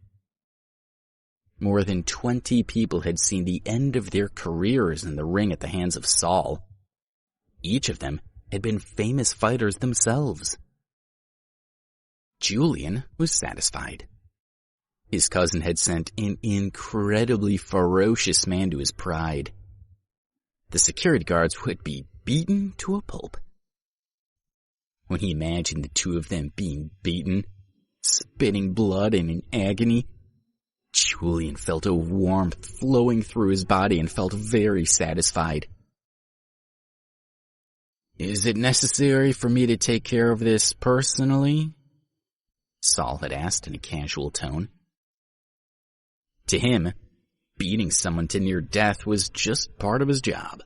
More than 20 people had seen the end of their careers in the ring at the hands of Saul. Each of them had been famous fighters themselves. Julian was satisfied. His cousin had sent an incredibly ferocious man to his pride. The security guards would be beaten to a pulp. When he imagined the 2 of them being beaten, spitting blood and in agony, Julian felt a warmth flowing through his body and felt very satisfied. "Is it necessary for me to take care of this personally?" Saul had asked in a casual tone. To him, beating someone to near death was just part of his job.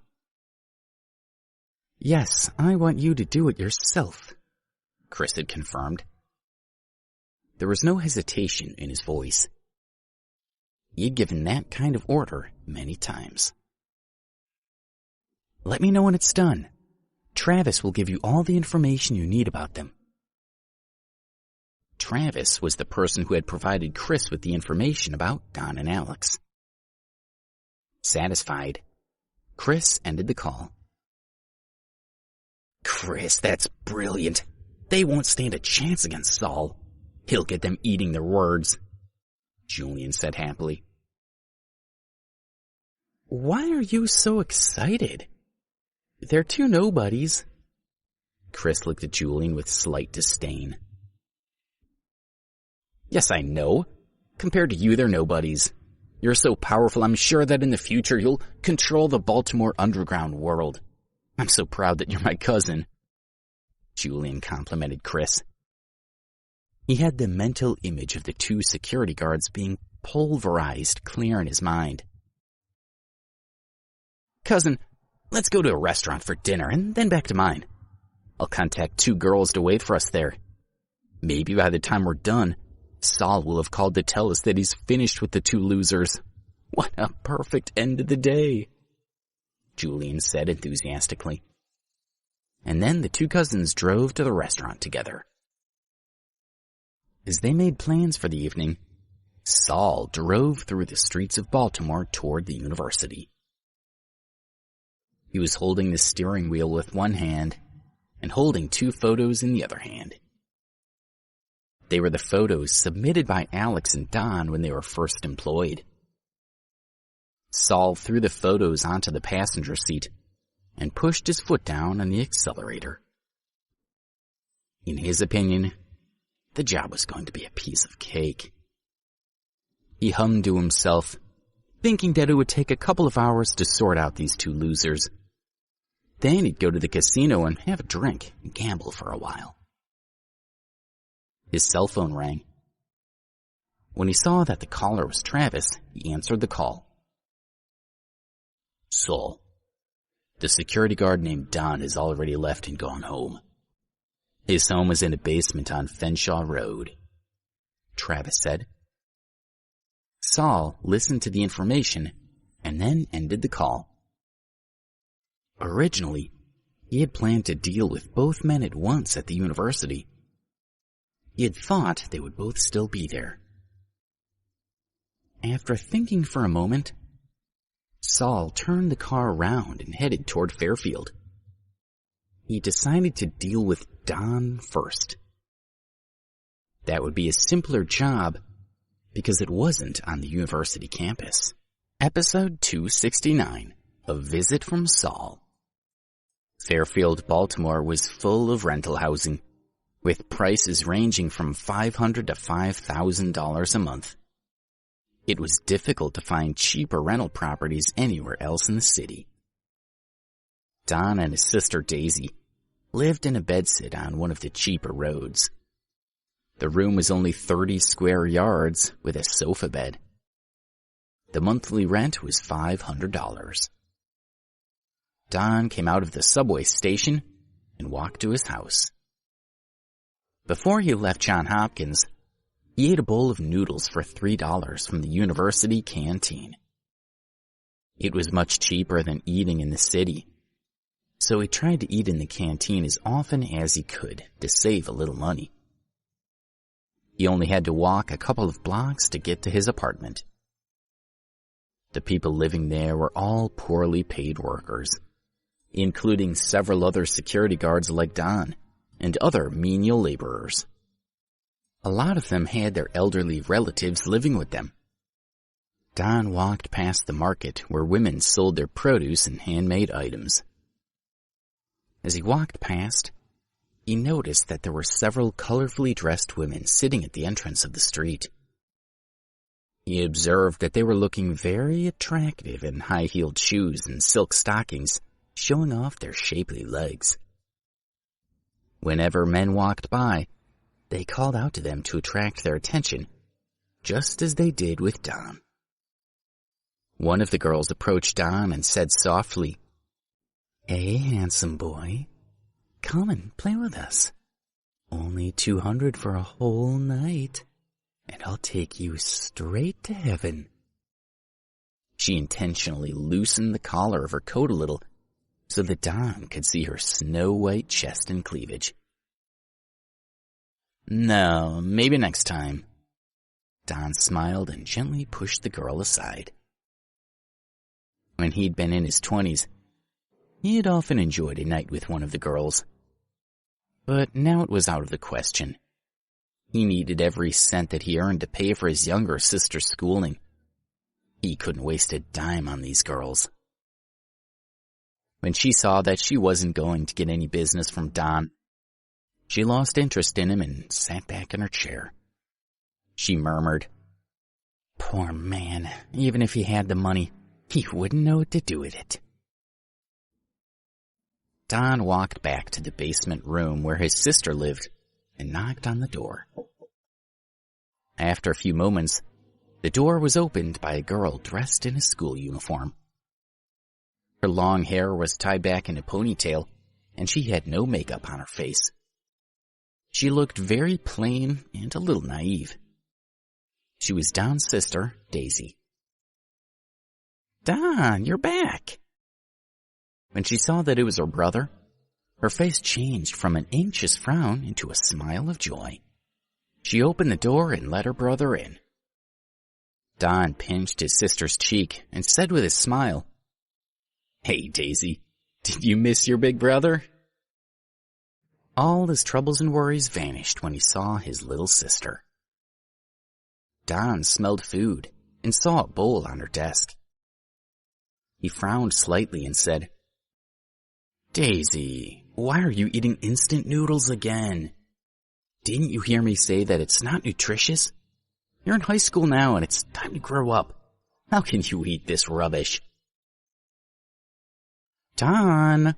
"Yes, I want you to do it yourself," Chris had confirmed. There was no hesitation in his voice. He had given that kind of order many times. "Let me know when it's done. Travis will give you all the information you need about them." Travis was the person who had provided Chris with the information about Don and Alex. Satisfied, Chris ended the call. "Chris, that's brilliant. They won't stand a chance against Saul. He'll get them eating their words," Julian said happily. "Why are you so excited? They're 2 nobodies." Chris looked at Julian with slight disdain. "Yes, I know. Compared to you, they're nobodies. You're so powerful, I'm sure that in the future you'll control the Baltimore underground world. I'm so proud that you're my cousin," Julian complimented Chris. He had the mental image of the two security guards being pulverized clear in his mind. "Cousin, let's go to a restaurant for dinner and then back to mine. I'll contact 2 girls to wait for us there. Maybe by the time we're done, Saul will have called to tell us that he's finished with the 2 losers. What a perfect end to the day," Julian said enthusiastically. And then the 2 cousins drove to the restaurant together. As they made plans for the evening, Saul drove through the streets of Baltimore toward the university. He was holding the steering wheel with one hand and holding 2 photos in the other hand. They were the photos submitted by Alex and Don when they were first employed. Saul threw the photos onto the passenger seat and pushed his foot down on the accelerator. In his opinion, the job was going to be a piece of cake. He hummed to himself, thinking that it would take a couple of hours to sort out these 2 losers. Then he'd go to the casino and have a drink and gamble for a while. His cell phone rang. When he saw that the caller was Travis, he answered the call. "Saul, the security guard named Don has already left and gone home. His home is in a basement on Fenshaw Road," Travis said. Saul listened to the information and then ended the call. Originally, he had planned to deal with both men at once at the university. He had thought they would both still be there. After thinking for a moment, Saul turned the car around and headed toward Fairfield. He decided to deal with Don first. That would be a simpler job because it wasn't on the university campus. Episode 269, A Visit from Saul. Fairfield, Baltimore was full of rental housing, with prices ranging from $500 to $5,000 a month. It was difficult to find cheaper rental properties anywhere else in the city. Don and his sister Daisy lived in a bedsit on one of the cheaper roads. The room was only 30 square yards with a sofa bed. The monthly rent was $500. Don came out of the subway station and walked to his house. Before he left Johns Hopkins, he ate a bowl of noodles for $3 from the university canteen. It was much cheaper than eating in the city, so he tried to eat in the canteen as often as he could to save a little money. He only had to walk a couple of blocks to get to his apartment. The people living there were all poorly paid workers, including several other security guards like Don and other menial laborers. A lot of them had their elderly relatives living with them. Don walked past the market where women sold their produce and handmade items. As he walked past, he noticed that there were several colorfully dressed women sitting at the entrance of the street. He observed that they were looking very attractive in high-heeled shoes and silk stockings, showing off their shapely legs. Whenever men walked by, they called out to them to attract their attention, just as they did with Don. One of the girls approached Don and said softly, "Hey, handsome boy, come and play with us. Only $200 for a whole night, and I'll take you straight to heaven." She intentionally loosened the collar of her coat a little so that Don could see her snow-white chest and cleavage. "No, maybe next time." Don smiled and gently pushed the girl aside. When he'd been in his 20s, he had often enjoyed a night with one of the girls. But now it was out of the question. He needed every cent that he earned to pay for his younger sister's schooling. He couldn't waste a dime on these girls. When she saw that she wasn't going to get any business from Don, she lost interest in him and sat back in her chair. She murmured, "Poor man, even if he had the money, he wouldn't know what to do with it." Don walked back to the basement room where his sister lived and knocked on the door. After a few moments, the door was opened by a girl dressed in a school uniform. Her long hair was tied back in a ponytail, and she had no makeup on her face. She looked very plain and a little naive. She was Don's sister, Daisy. "Don, you're back." When she saw that it was her brother, her face changed from an anxious frown into a smile of joy. She opened the door and let her brother in. Don pinched his sister's cheek and said with a smile, "Hey, Daisy, did you miss your big brother?" All his troubles and worries vanished when he saw his little sister. Don smelled food and saw a bowl on her desk. He frowned slightly and said, "Daisy, why are you eating instant noodles again? Didn't you hear me say that it's not nutritious? You're in high school now and it's time to grow up. How can you eat this rubbish?" "Don,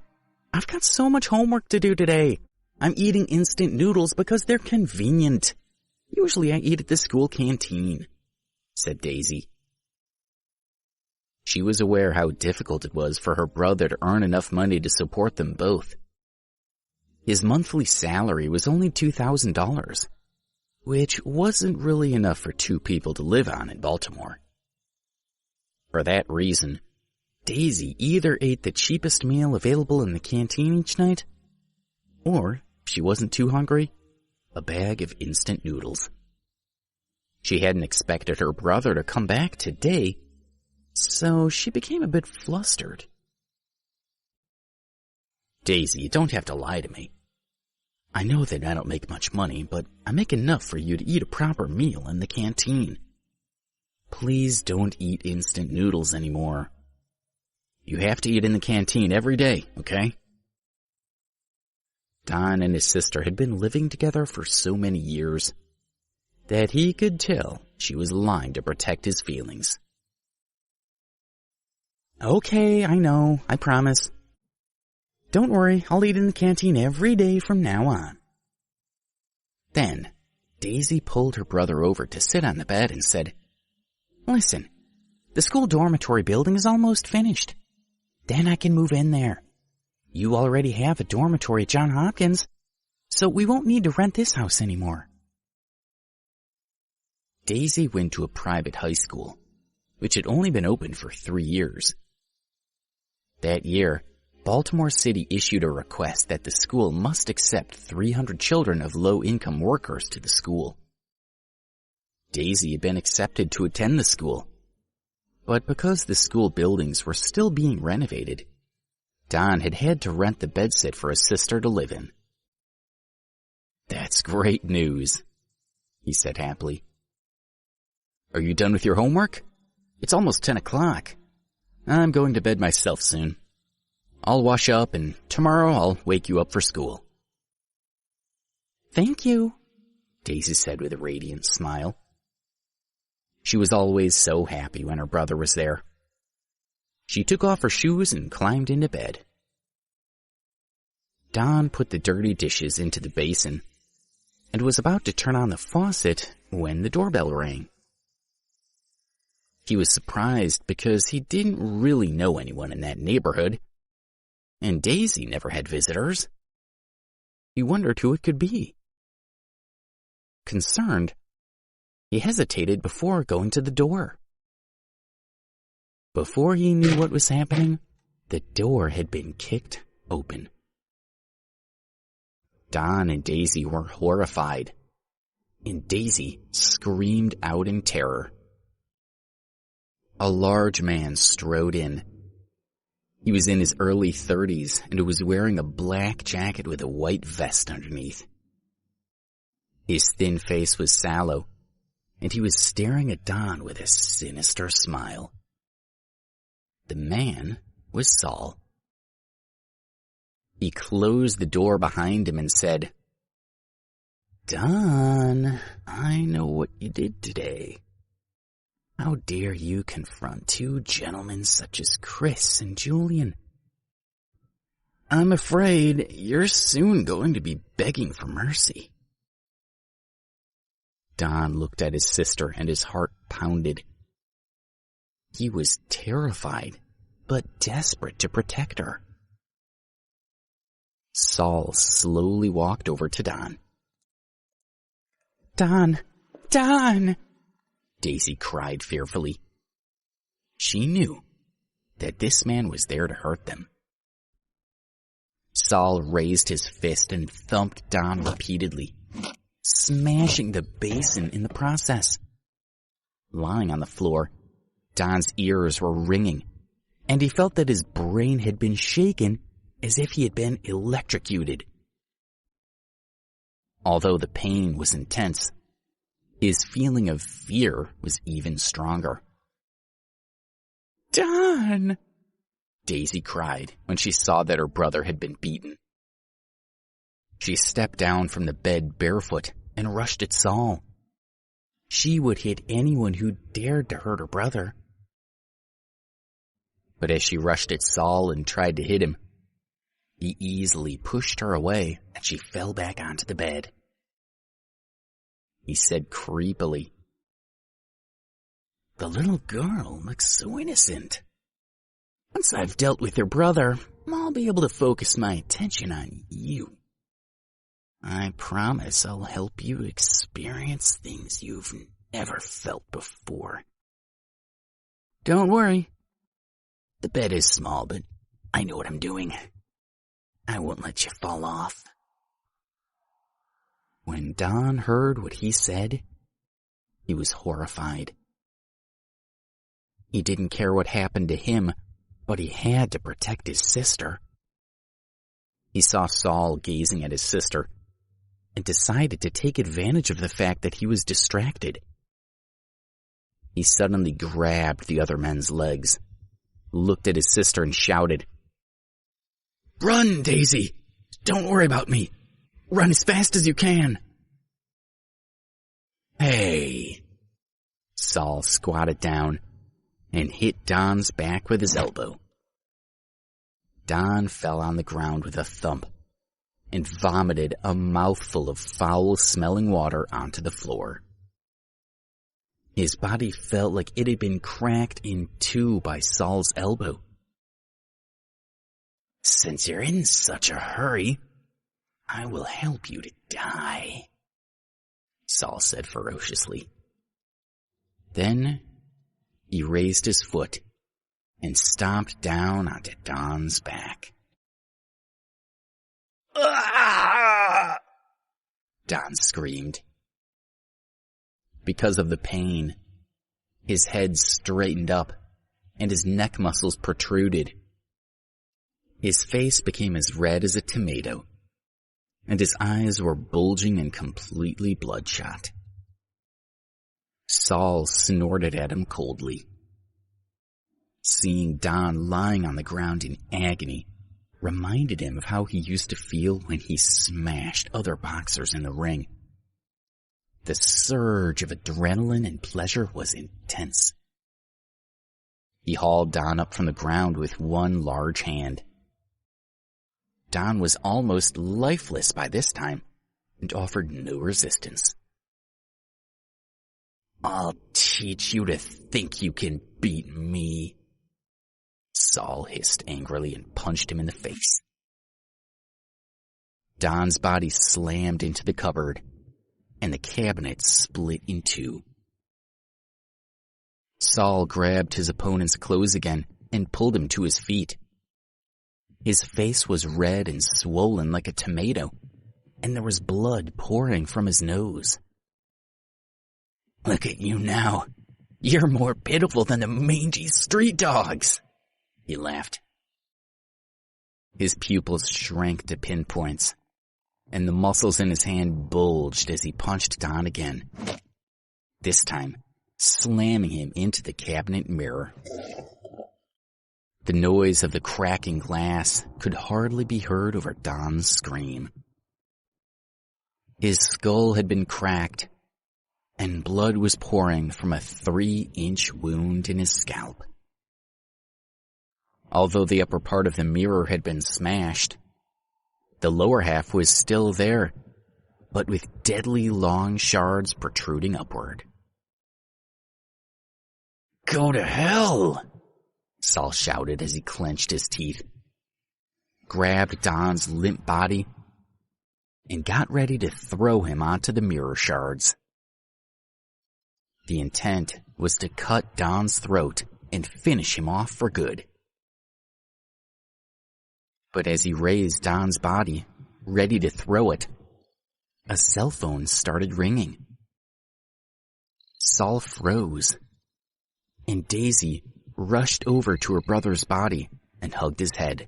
I've got so much homework to do today. I'm eating instant noodles because they're convenient. Usually I eat at the school canteen," said Daisy. She was aware how difficult it was for her brother to earn enough money to support them both. His monthly salary was only $2,000, which wasn't really enough for two people to live on in Baltimore. For that reason, Daisy either ate the cheapest meal available in the canteen each night, or, if she wasn't too hungry, a bag of instant noodles. She hadn't expected her brother to come back today, so she became a bit flustered. "Daisy, you don't have to lie to me. I know that I don't make much money, but I make enough for you to eat a proper meal in the canteen. Please don't eat instant noodles anymore. You have to eat in the canteen every day, okay?" Don and his sister had been living together for so many years that he could tell she was lying to protect his feelings. "Okay, I know, I promise. Don't worry, I'll eat in the canteen every day from now on." Then, Daisy pulled her brother over to sit on the bed and said, "Listen, the school dormitory building is almost finished. Then I can move in there. You already have a dormitory at Johns Hopkins, so we won't need to rent this house anymore." Daisy went to a private high school, which had only been open for 3 years. That year, Baltimore City issued a request that the school must accept 300 children of low-income workers to the school. Daisy had been accepted to attend the school, but because the school buildings were still being renovated, Don had had to rent the bedsit for his sister to live in. "That's great news," he said happily. "Are you done with your homework? It's almost 10 o'clock. I'm going to bed myself soon. I'll wash up and tomorrow I'll wake you up for school." "Thank you," Daisy said with a radiant smile. She was always so happy when her brother was there. She took off her shoes and climbed into bed. Don put the dirty dishes into the basin and was about to turn on the faucet when the doorbell rang. He was surprised because he didn't really know anyone in that neighborhood, and Daisy never had visitors. He wondered who it could be. Concerned, he hesitated before going to the door. Before he knew what was happening, the door had been kicked open. Don and Daisy were horrified, and Daisy screamed out in terror. A large man strode in. He was in his early 30s and was wearing a black jacket with a white vest underneath. His thin face was sallow, and he was staring at Don with a sinister smile. The man was Saul. He closed the door behind him and said, "Don, I know what you did today. How dare you confront two gentlemen such as Chris and Julian? I'm afraid you're soon going to be begging for mercy. Don looked at his sister and his heart pounded. He was terrified, but desperate to protect her. Saul slowly walked over to Don. Don! Don! Daisy cried fearfully. She knew that this man was there to hurt them. Saul raised his fist and thumped Don repeatedly, smashing the basin in the process. Lying on the floor, Don's ears were ringing, and he felt that his brain had been shaken as if he had been electrocuted. Although the pain was intense, his feeling of fear was even stronger. Don! Daisy cried when she saw that her brother had been beaten. She stepped down from the bed barefoot and rushed at Saul. She would hit anyone who dared to hurt her brother. But as she rushed at Saul and tried to hit him, he easily pushed her away and she fell back onto the bed. He said creepily, "The little girl looks so innocent. Once I've dealt with your brother, I'll be able to focus my attention on you. I promise I'll help you experience things you've never felt before. Don't worry. The bed is small, but I know what I'm doing. I won't let you fall off." When Don heard what he said, he was horrified. He didn't care what happened to him, but he had to protect his sister. He saw Saul gazing at his sister and decided to take advantage of the fact that he was distracted. He suddenly grabbed the other men's legs, looked at his sister and shouted, "Run, Daisy! Don't worry about me! Run as fast as you can!" "Hey!" Saul squatted down and hit Don's back with his elbow. Don fell on the ground with a thump and vomited a mouthful of foul-smelling water onto the floor. His body felt like it had been cracked in two by Saul's elbow. "Since you're in such a hurry, I will help you to die," Saul said ferociously. Then he raised his foot and stomped down onto Don's back. "Ah!" Don screamed. Because of the pain, his head straightened up and his neck muscles protruded. His face became as red as a tomato, and his eyes were bulging and completely bloodshot. Saul snorted at him coldly. Seeing Don lying on the ground in agony reminded him of how he used to feel when he smashed other boxers in the ring. The surge of adrenaline and pleasure was intense. He hauled Don up from the ground with one large hand. Don was almost lifeless by this time and offered no resistance. "I'll teach you to think you can beat me," Saul hissed angrily and punched him in the face. Don's body slammed into the cupboard, and the cabinet split in two. Saul grabbed his opponent's clothes again and pulled him to his feet. His face was red and swollen like a tomato, and there was blood pouring from his nose. "Look at you now. You're more pitiful than the mangy street dogs," he laughed. His pupils shrank to pinpoints, and the muscles in his hand bulged as he punched Don again, this time slamming him into the cabinet mirror. The noise of the cracking glass could hardly be heard over Don's scream. His skull had been cracked, and blood was pouring from a 3-inch wound in his scalp. Although the upper part of the mirror had been smashed, the lower half was still there, but with deadly long shards protruding upward. "Go to hell!" Saul shouted as he clenched his teeth, grabbed Don's limp body, and got ready to throw him onto the mirror shards. The intent was to cut Don's throat and finish him off for good. But as he raised Don's body, ready to throw it, a cell phone started ringing. Saul froze, and Daisy rushed over to her brother's body and hugged his head.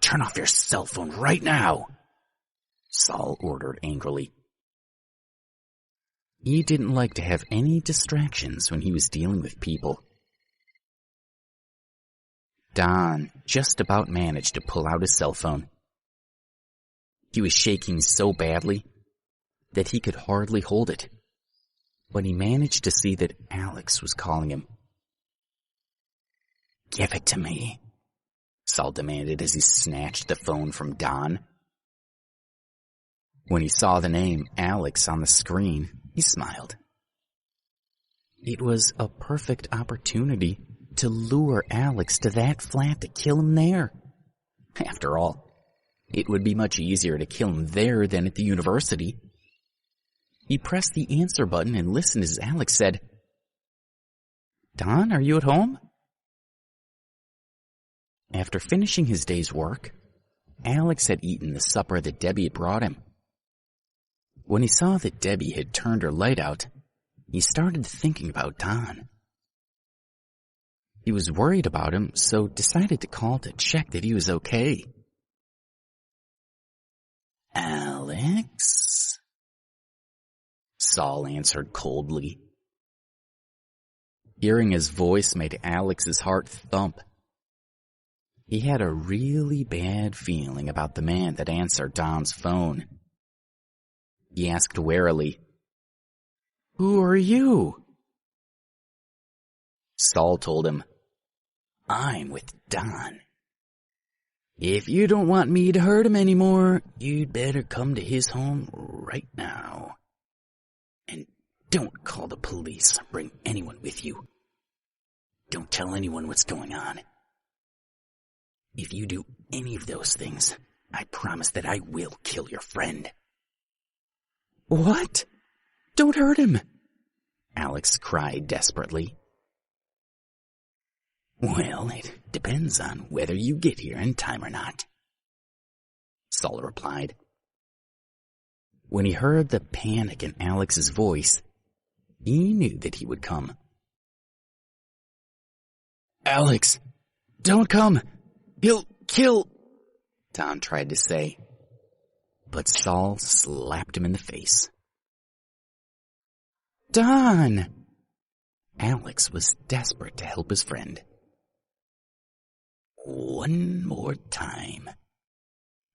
"Turn off your cell phone right now," Saul ordered angrily. He didn't like to have any distractions when he was dealing with people. Don just about managed to pull out his cell phone. He was shaking so badly that he could hardly hold it, but he managed to see that Alex was calling him. "Give it to me," Saul demanded as he snatched the phone from Don. When he saw the name Alex on the screen, he smiled. It was a perfect opportunity to lure Alex to that flat to kill him there. After all, it would be much easier to kill him there than at the university. He pressed the answer button and listened as Alex said, "Don, are you at home?" After finishing his day's work, Alex had eaten the supper that Debbie had brought him. When he saw that Debbie had turned her light out, he started thinking about Don. He was worried about him, so decided to call to check that he was okay. "Alex?" Saul answered coldly. Hearing his voice made Alex's heart thump. He had a really bad feeling about the man that answered Don's phone. He asked warily, "Who are you?" Saul told him, "I'm with Don. If you don't want me to hurt him anymore, you'd better come to his home right now. And don't call the police or bring anyone with you. Don't tell anyone what's going on. If you do any of those things, I promise that I will kill your friend." "What? Don't hurt him!" Alex cried desperately. "Well, it depends on whether you get here in time or not," Saul replied. When he heard the panic in Alex's voice, he knew that he would come. "Alex, don't come! He'll kill—" Don tried to say, but Saul slapped him in the face. "Don!" Alex was desperate to help his friend. "One more time.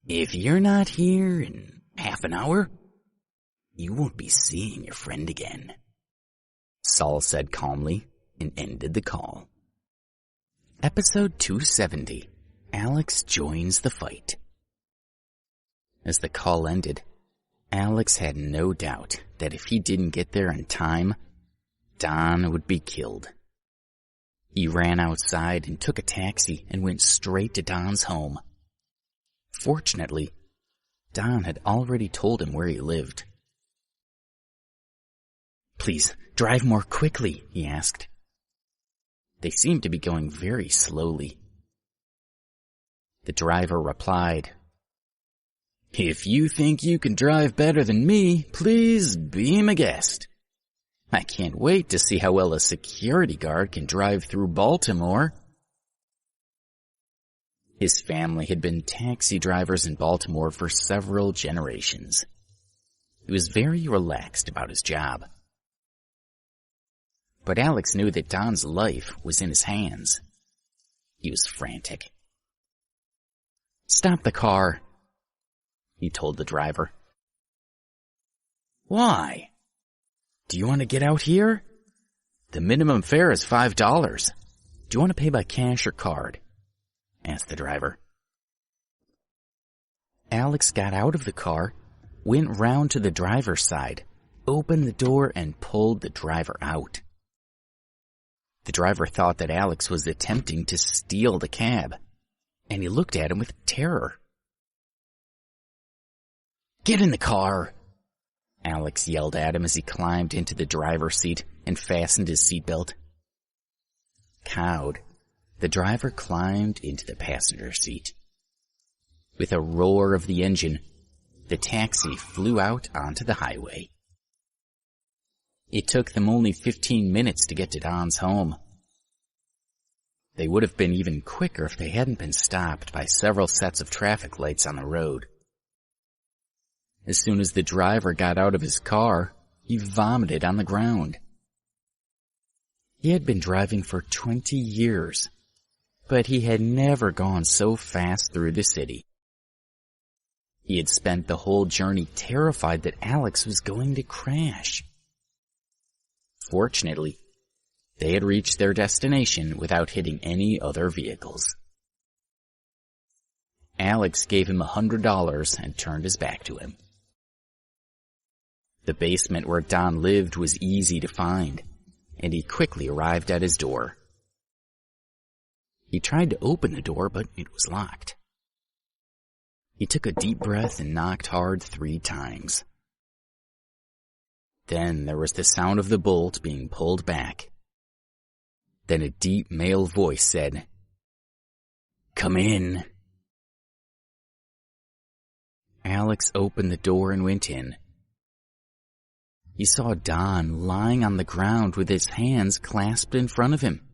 If you're not here in half an hour, you won't be seeing your friend again," Saul said calmly and ended the call. Episode 270, Alex Joins the Fight. As the call ended, Alex had no doubt that if he didn't get there in time, Don would be killed. He ran outside and took a taxi and went straight to Don's home. Fortunately, Don had already told him where he lived. "Please, drive more quickly," he asked. They seemed to be going very slowly. The driver replied, "If you think you can drive better than me, please be my guest. I can't wait to see how well a security guard can drive through Baltimore." His family had been taxi drivers in Baltimore for several generations. He was very relaxed about his job. But Alex knew that Don's life was in his hands. He was frantic. "Stop the car," he told the driver. "Why? Do you want to get out here? The minimum fare is $5. "Do you want to pay by cash or card?" asked the driver. Alex got out of the car, went round to the driver's side, opened the door, and pulled the driver out. The driver thought that Alex was attempting to steal the cab, and he looked at him with terror. "Get in the car!" Alex yelled at him as he climbed into the driver's seat and fastened his seatbelt. Cowed, the driver climbed into the passenger seat. With a roar of the engine, the taxi flew out onto the highway. It took them only 15 minutes to get to Don's home. They would have been even quicker if they hadn't been stopped by several sets of traffic lights on the road. As soon as the driver got out of his car, he vomited on the ground. He had been driving for 20 years, but he had never gone so fast through the city. He had spent the whole journey terrified that Alex was going to crash. Fortunately, they had reached their destination without hitting any other vehicles. Alex gave him $100 and turned his back to him. The basement where Don lived was easy to find, and he quickly arrived at his door. He tried to open the door, but it was locked. He took a deep breath and knocked hard 3 times. Then there was the sound of the bolt being pulled back. Then a deep male voice said, "Come in." Alex opened the door and went in. He saw Don lying on the ground with his hands clasped in front of him.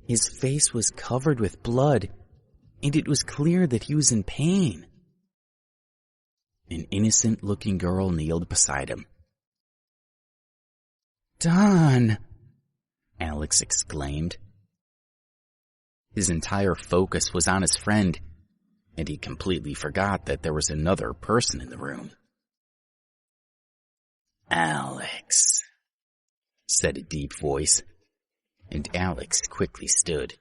His face was covered with blood, and it was clear that he was in pain. An innocent-looking girl kneeled beside him. "Don!" Alex exclaimed. His entire focus was on his friend, and he completely forgot that there was another person in the room. "Alex," said a deep voice, and Alex quickly stood.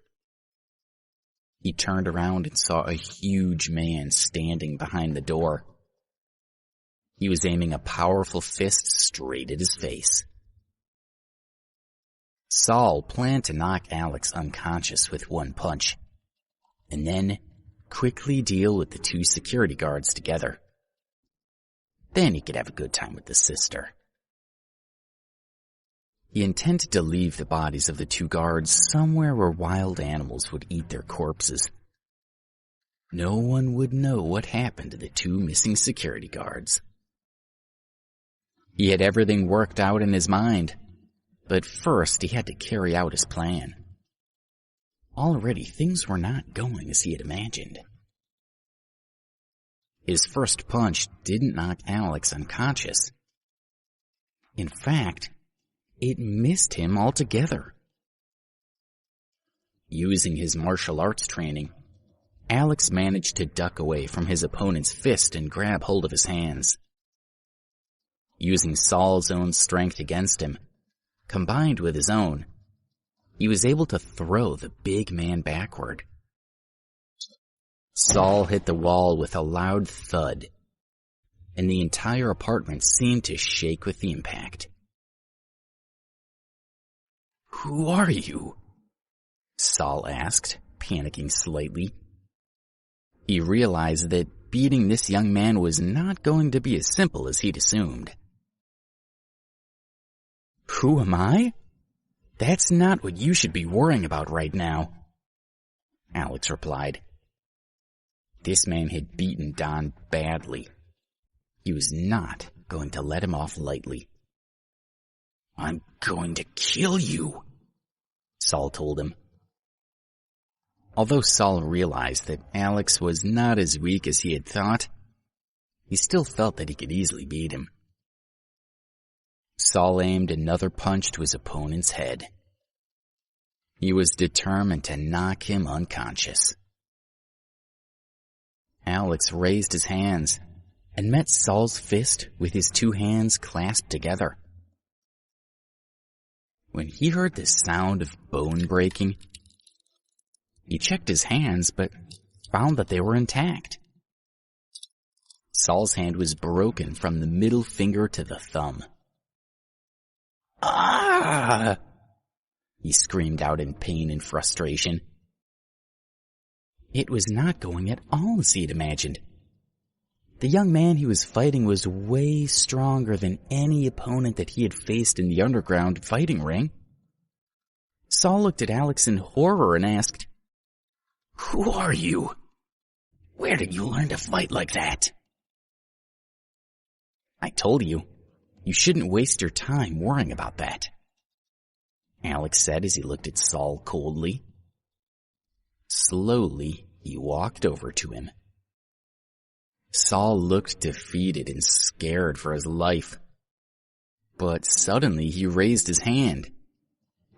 He turned around and saw a huge man standing behind the door. He was aiming a powerful fist straight at his face. Saul planned to knock Alex unconscious with one punch, and then quickly deal with the 2 security guards together. Then he could have a good time with the sister. He intended to leave the bodies of the 2 guards somewhere where wild animals would eat their corpses. No one would know what happened to the 2 missing security guards. He had everything worked out in his mind, but first he had to carry out his plan. Already things were not going as he had imagined. His first punch didn't knock Alex unconscious. In fact, it missed him altogether. Using his martial arts training, Alex managed to duck away from his opponent's fist and grab hold of his hands. Using Saul's own strength against him, combined with his own, he was able to throw the big man backward. Saul hit the wall with a loud thud, and the entire apartment seemed to shake with the impact. "Who are you?" Saul asked, panicking slightly. He realized that beating this young man was not going to be as simple as he'd assumed. "Who am I? That's not what you should be worrying about right now," Alex replied. This man had beaten Don badly. He was not going to let him off lightly. "I'm going to kill you," Saul told him. Although Saul realized that Alex was not as weak as he had thought, he still felt that he could easily beat him. Saul aimed another punch to his opponent's head. He was determined to knock him unconscious. Alex raised his hands and met Saul's fist with his 2 hands clasped together. when he heard the sound of bone breaking. He checked his hands, but found that they were intact. Saul's hand was broken from the middle finger to the thumb. "Ah!" he screamed out in pain and frustration. It was not going at all as he had imagined. The young man he was fighting was way stronger than any opponent that he had faced in the underground fighting ring. Saul looked at Alex in horror and asked, "Who are you? Where did you learn to fight like that?" "I told you, you shouldn't waste your time worrying about that," Alex said as he looked at Saul coldly. Slowly, he walked over to him. Saul looked defeated and scared for his life. But suddenly he raised his hand,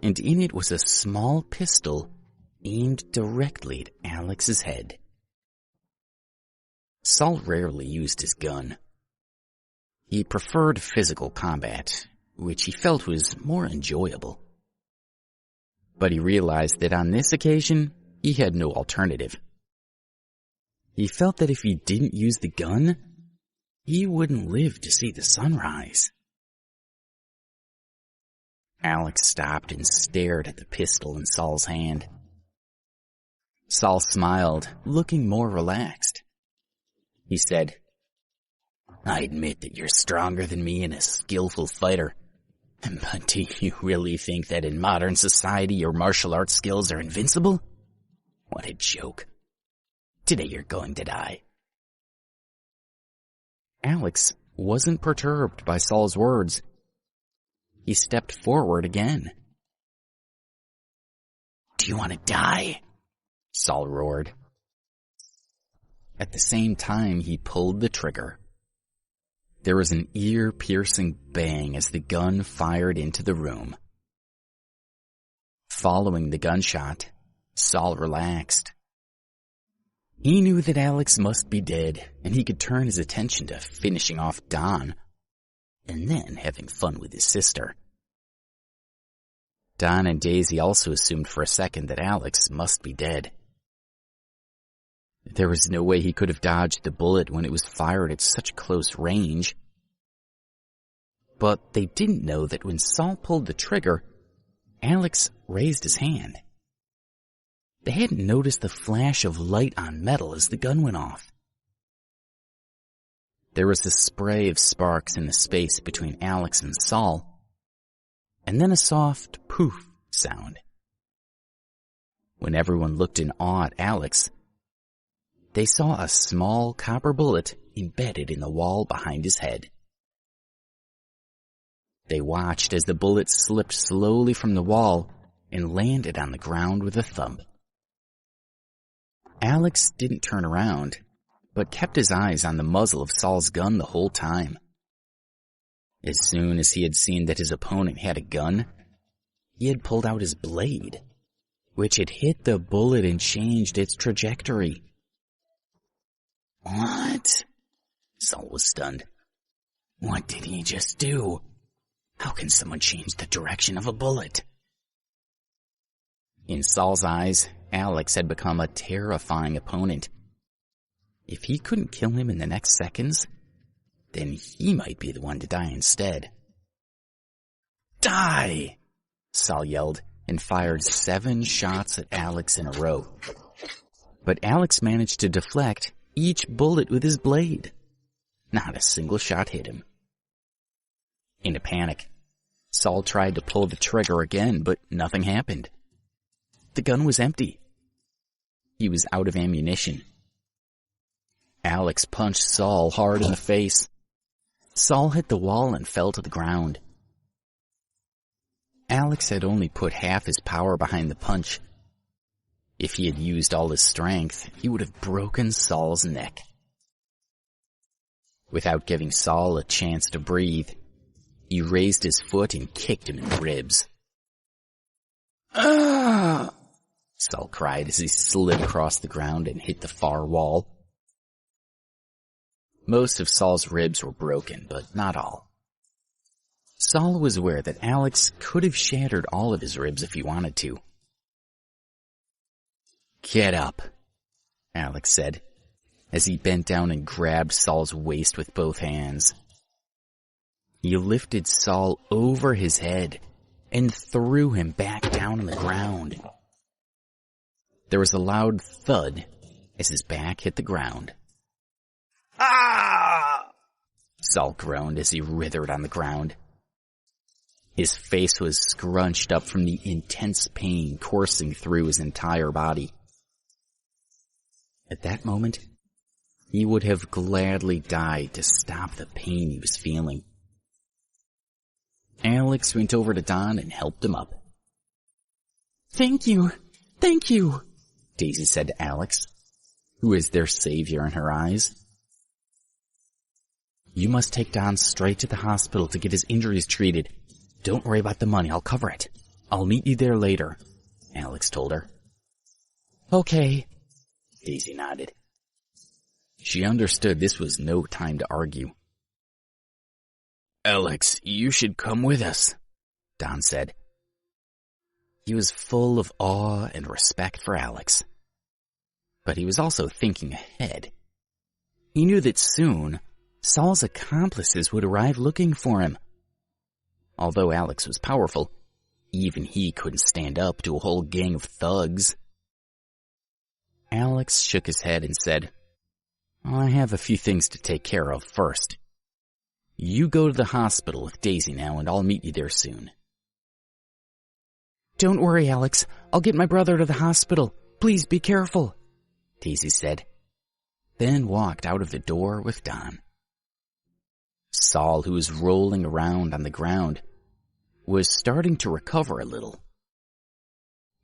and in it was a small pistol aimed directly at Alex's head. Saul rarely used his gun. He preferred physical combat, which he felt was more enjoyable. But he realized that on this occasion, he had no alternative. He felt that if he didn't use the gun, he wouldn't live to see the sunrise. Alex stopped and stared at the pistol in Saul's hand. Saul smiled, looking more relaxed. He said, "I admit that you're stronger than me and a skillful fighter. But do you really think that in modern society your martial arts skills are invincible? What a joke. Today you're going to die." Alex wasn't perturbed by Saul's words. He stepped forward again. "Do you want to die?" Saul roared. At the same time, he pulled the trigger. There was an ear-piercing bang as the gun fired into the room. Following the gunshot, Saul relaxed. He knew that Alex must be dead, and he could turn his attention to finishing off Don, and then having fun with his sister. Don and Daisy also assumed for a second that Alex must be dead. There was no way he could have dodged the bullet when it was fired at such close range. But they didn't know that when Saul pulled the trigger, Alex raised his hand. They hadn't noticed the flash of light on metal as the gun went off. There was a spray of sparks in the space between Alex and Saul, and then a soft poof sound. When everyone looked in awe at Alex, they saw a small copper bullet embedded in the wall behind his head. They watched as the bullet slipped slowly from the wall and landed on the ground with a thump. Alex didn't turn around, but kept his eyes on the muzzle of Saul's gun the whole time. As soon as he had seen that his opponent had a gun, he had pulled out his blade, which had hit the bullet and changed its trajectory. "What?" Saul was stunned. "What did he just do? How can someone change the direction of a bullet?" In Saul's eyes, Alex had become a terrifying opponent. If he couldn't kill him in the next seconds, then he might be the one to die instead. "Die!" Saul yelled and fired 7 shots at Alex in a row. But Alex managed to deflect each bullet with his blade. Not a single shot hit him. In a panic, Saul tried to pull the trigger again, but nothing happened. The gun was empty. He was out of ammunition. Alex punched Saul hard in the face. Saul hit the wall and fell to the ground. Alex had only put half his power behind the punch. If he had used all his strength, he would have broken Saul's neck. Without giving Saul a chance to breathe, he raised his foot and kicked him in the ribs. "Ah!" Saul cried as he slid across the ground and hit the far wall. Most of Saul's ribs were broken, but not all. Saul was aware that Alex could have shattered all of his ribs if he wanted to. "Get up," Alex said, as he bent down and grabbed Saul's waist with both hands. He lifted Saul over his head and threw him back down on the ground. There was a loud thud as his back hit the ground. "Ah!" Saul groaned as he writhed on the ground. His face was scrunched up from the intense pain coursing through his entire body. At that moment, he would have gladly died to stop the pain he was feeling. Alex went over to Don and helped him up. Thank you, Daisy said to Alex, who was their savior in her eyes. "You must take Don straight to the hospital to get his injuries treated. Don't worry about the money, I'll cover it. I'll meet you there later," Alex told her. "Okay," Daisy nodded. She understood this was no time to argue. "Alex, you should come with us," Don said. He was full of awe and respect for Alex. But he was also thinking ahead. He knew that soon, Saul's accomplices would arrive looking for him. Although Alex was powerful, even he couldn't stand up to a whole gang of thugs. Alex shook his head and said, "I have a few things to take care of first. You go to the hospital with Daisy now, and I'll meet you there soon." "Don't worry, Alex. I'll get my brother to the hospital. Please be careful," Daisy said, then walked out of the door with Don. Saul, who was rolling around on the ground, was starting to recover a little.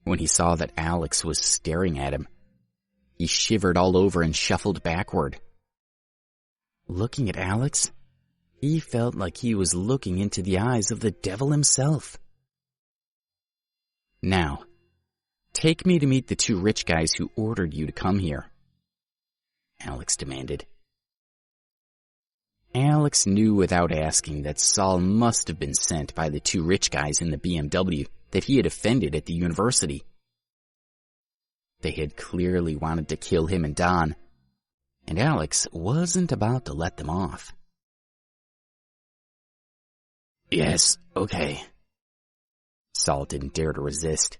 When he saw that Alex was staring at him, he shivered all over and shuffled backward. Looking at Alex, he felt like he was looking into the eyes of the devil himself. "Now, take me to meet the two rich guys who ordered you to come here," Alex demanded. Alex knew without asking that Saul must have been sent by the two rich guys in the BMW that he had offended at the university. They had clearly wanted to kill him and Don, and Alex wasn't about to let them off. "Yes, okay." Saul didn't dare to resist,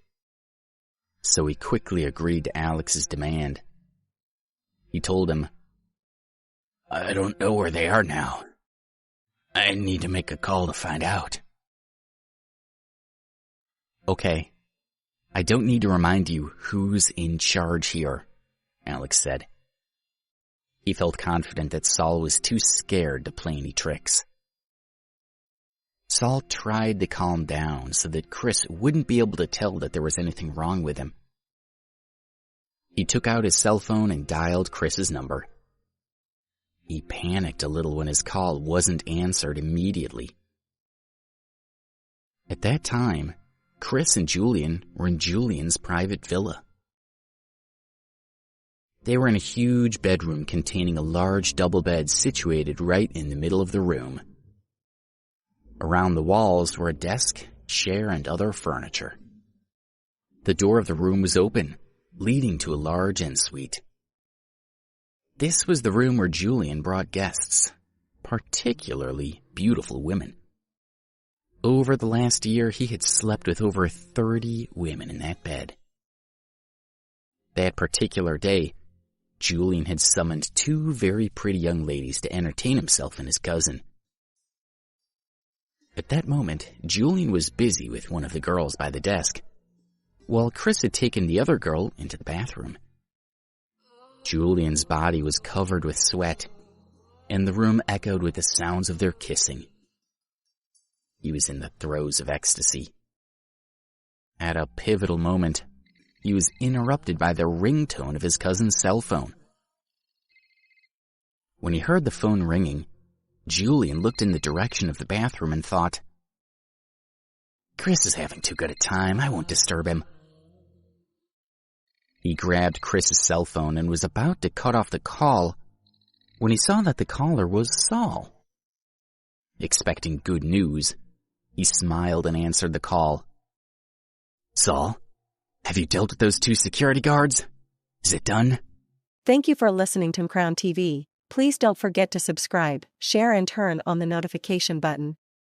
so he quickly agreed to Alex's demand. He told him, "I don't know where they are now. I need to make a call to find out." "Okay. I don't need to remind you who's in charge here," Alex said. He felt confident that Saul was too scared to play any tricks. Saul tried to calm down so that Chris wouldn't be able to tell that there was anything wrong with him. He took out his cell phone and dialed Chris's number. He panicked a little when his call wasn't answered immediately. At that time, Chris and Julian were in Julian's private villa. They were in a huge bedroom containing a large double bed situated right in the middle of the room. Around the walls were a desk, chair, and other furniture. The door of the room was open, leading to a large ensuite. This was the room where Julian brought guests, particularly beautiful women. Over the last year, he had slept with over 30 women in that bed. That particular day, Julian had summoned two very pretty young ladies to entertain himself and his cousin. At that moment, Julian was busy with one of the girls by the desk, while Chris had taken the other girl into the bathroom. Julian's body was covered with sweat, and the room echoed with the sounds of their kissing. He was in the throes of ecstasy. At a pivotal moment, he was interrupted by the ringtone of his cousin's cell phone. When he heard the phone ringing, Julian looked in the direction of the bathroom and thought, "Chris is having too good a time, I won't disturb him." He grabbed Chris's cell phone and was about to cut off the call when he saw that the caller was Saul. Expecting good news, He smiled and answered the call. Saul, have you dealt with those 2 security guards? Is it done? Thank you for listening to Crown TV. Please don't forget to subscribe, share and turn on the notification button.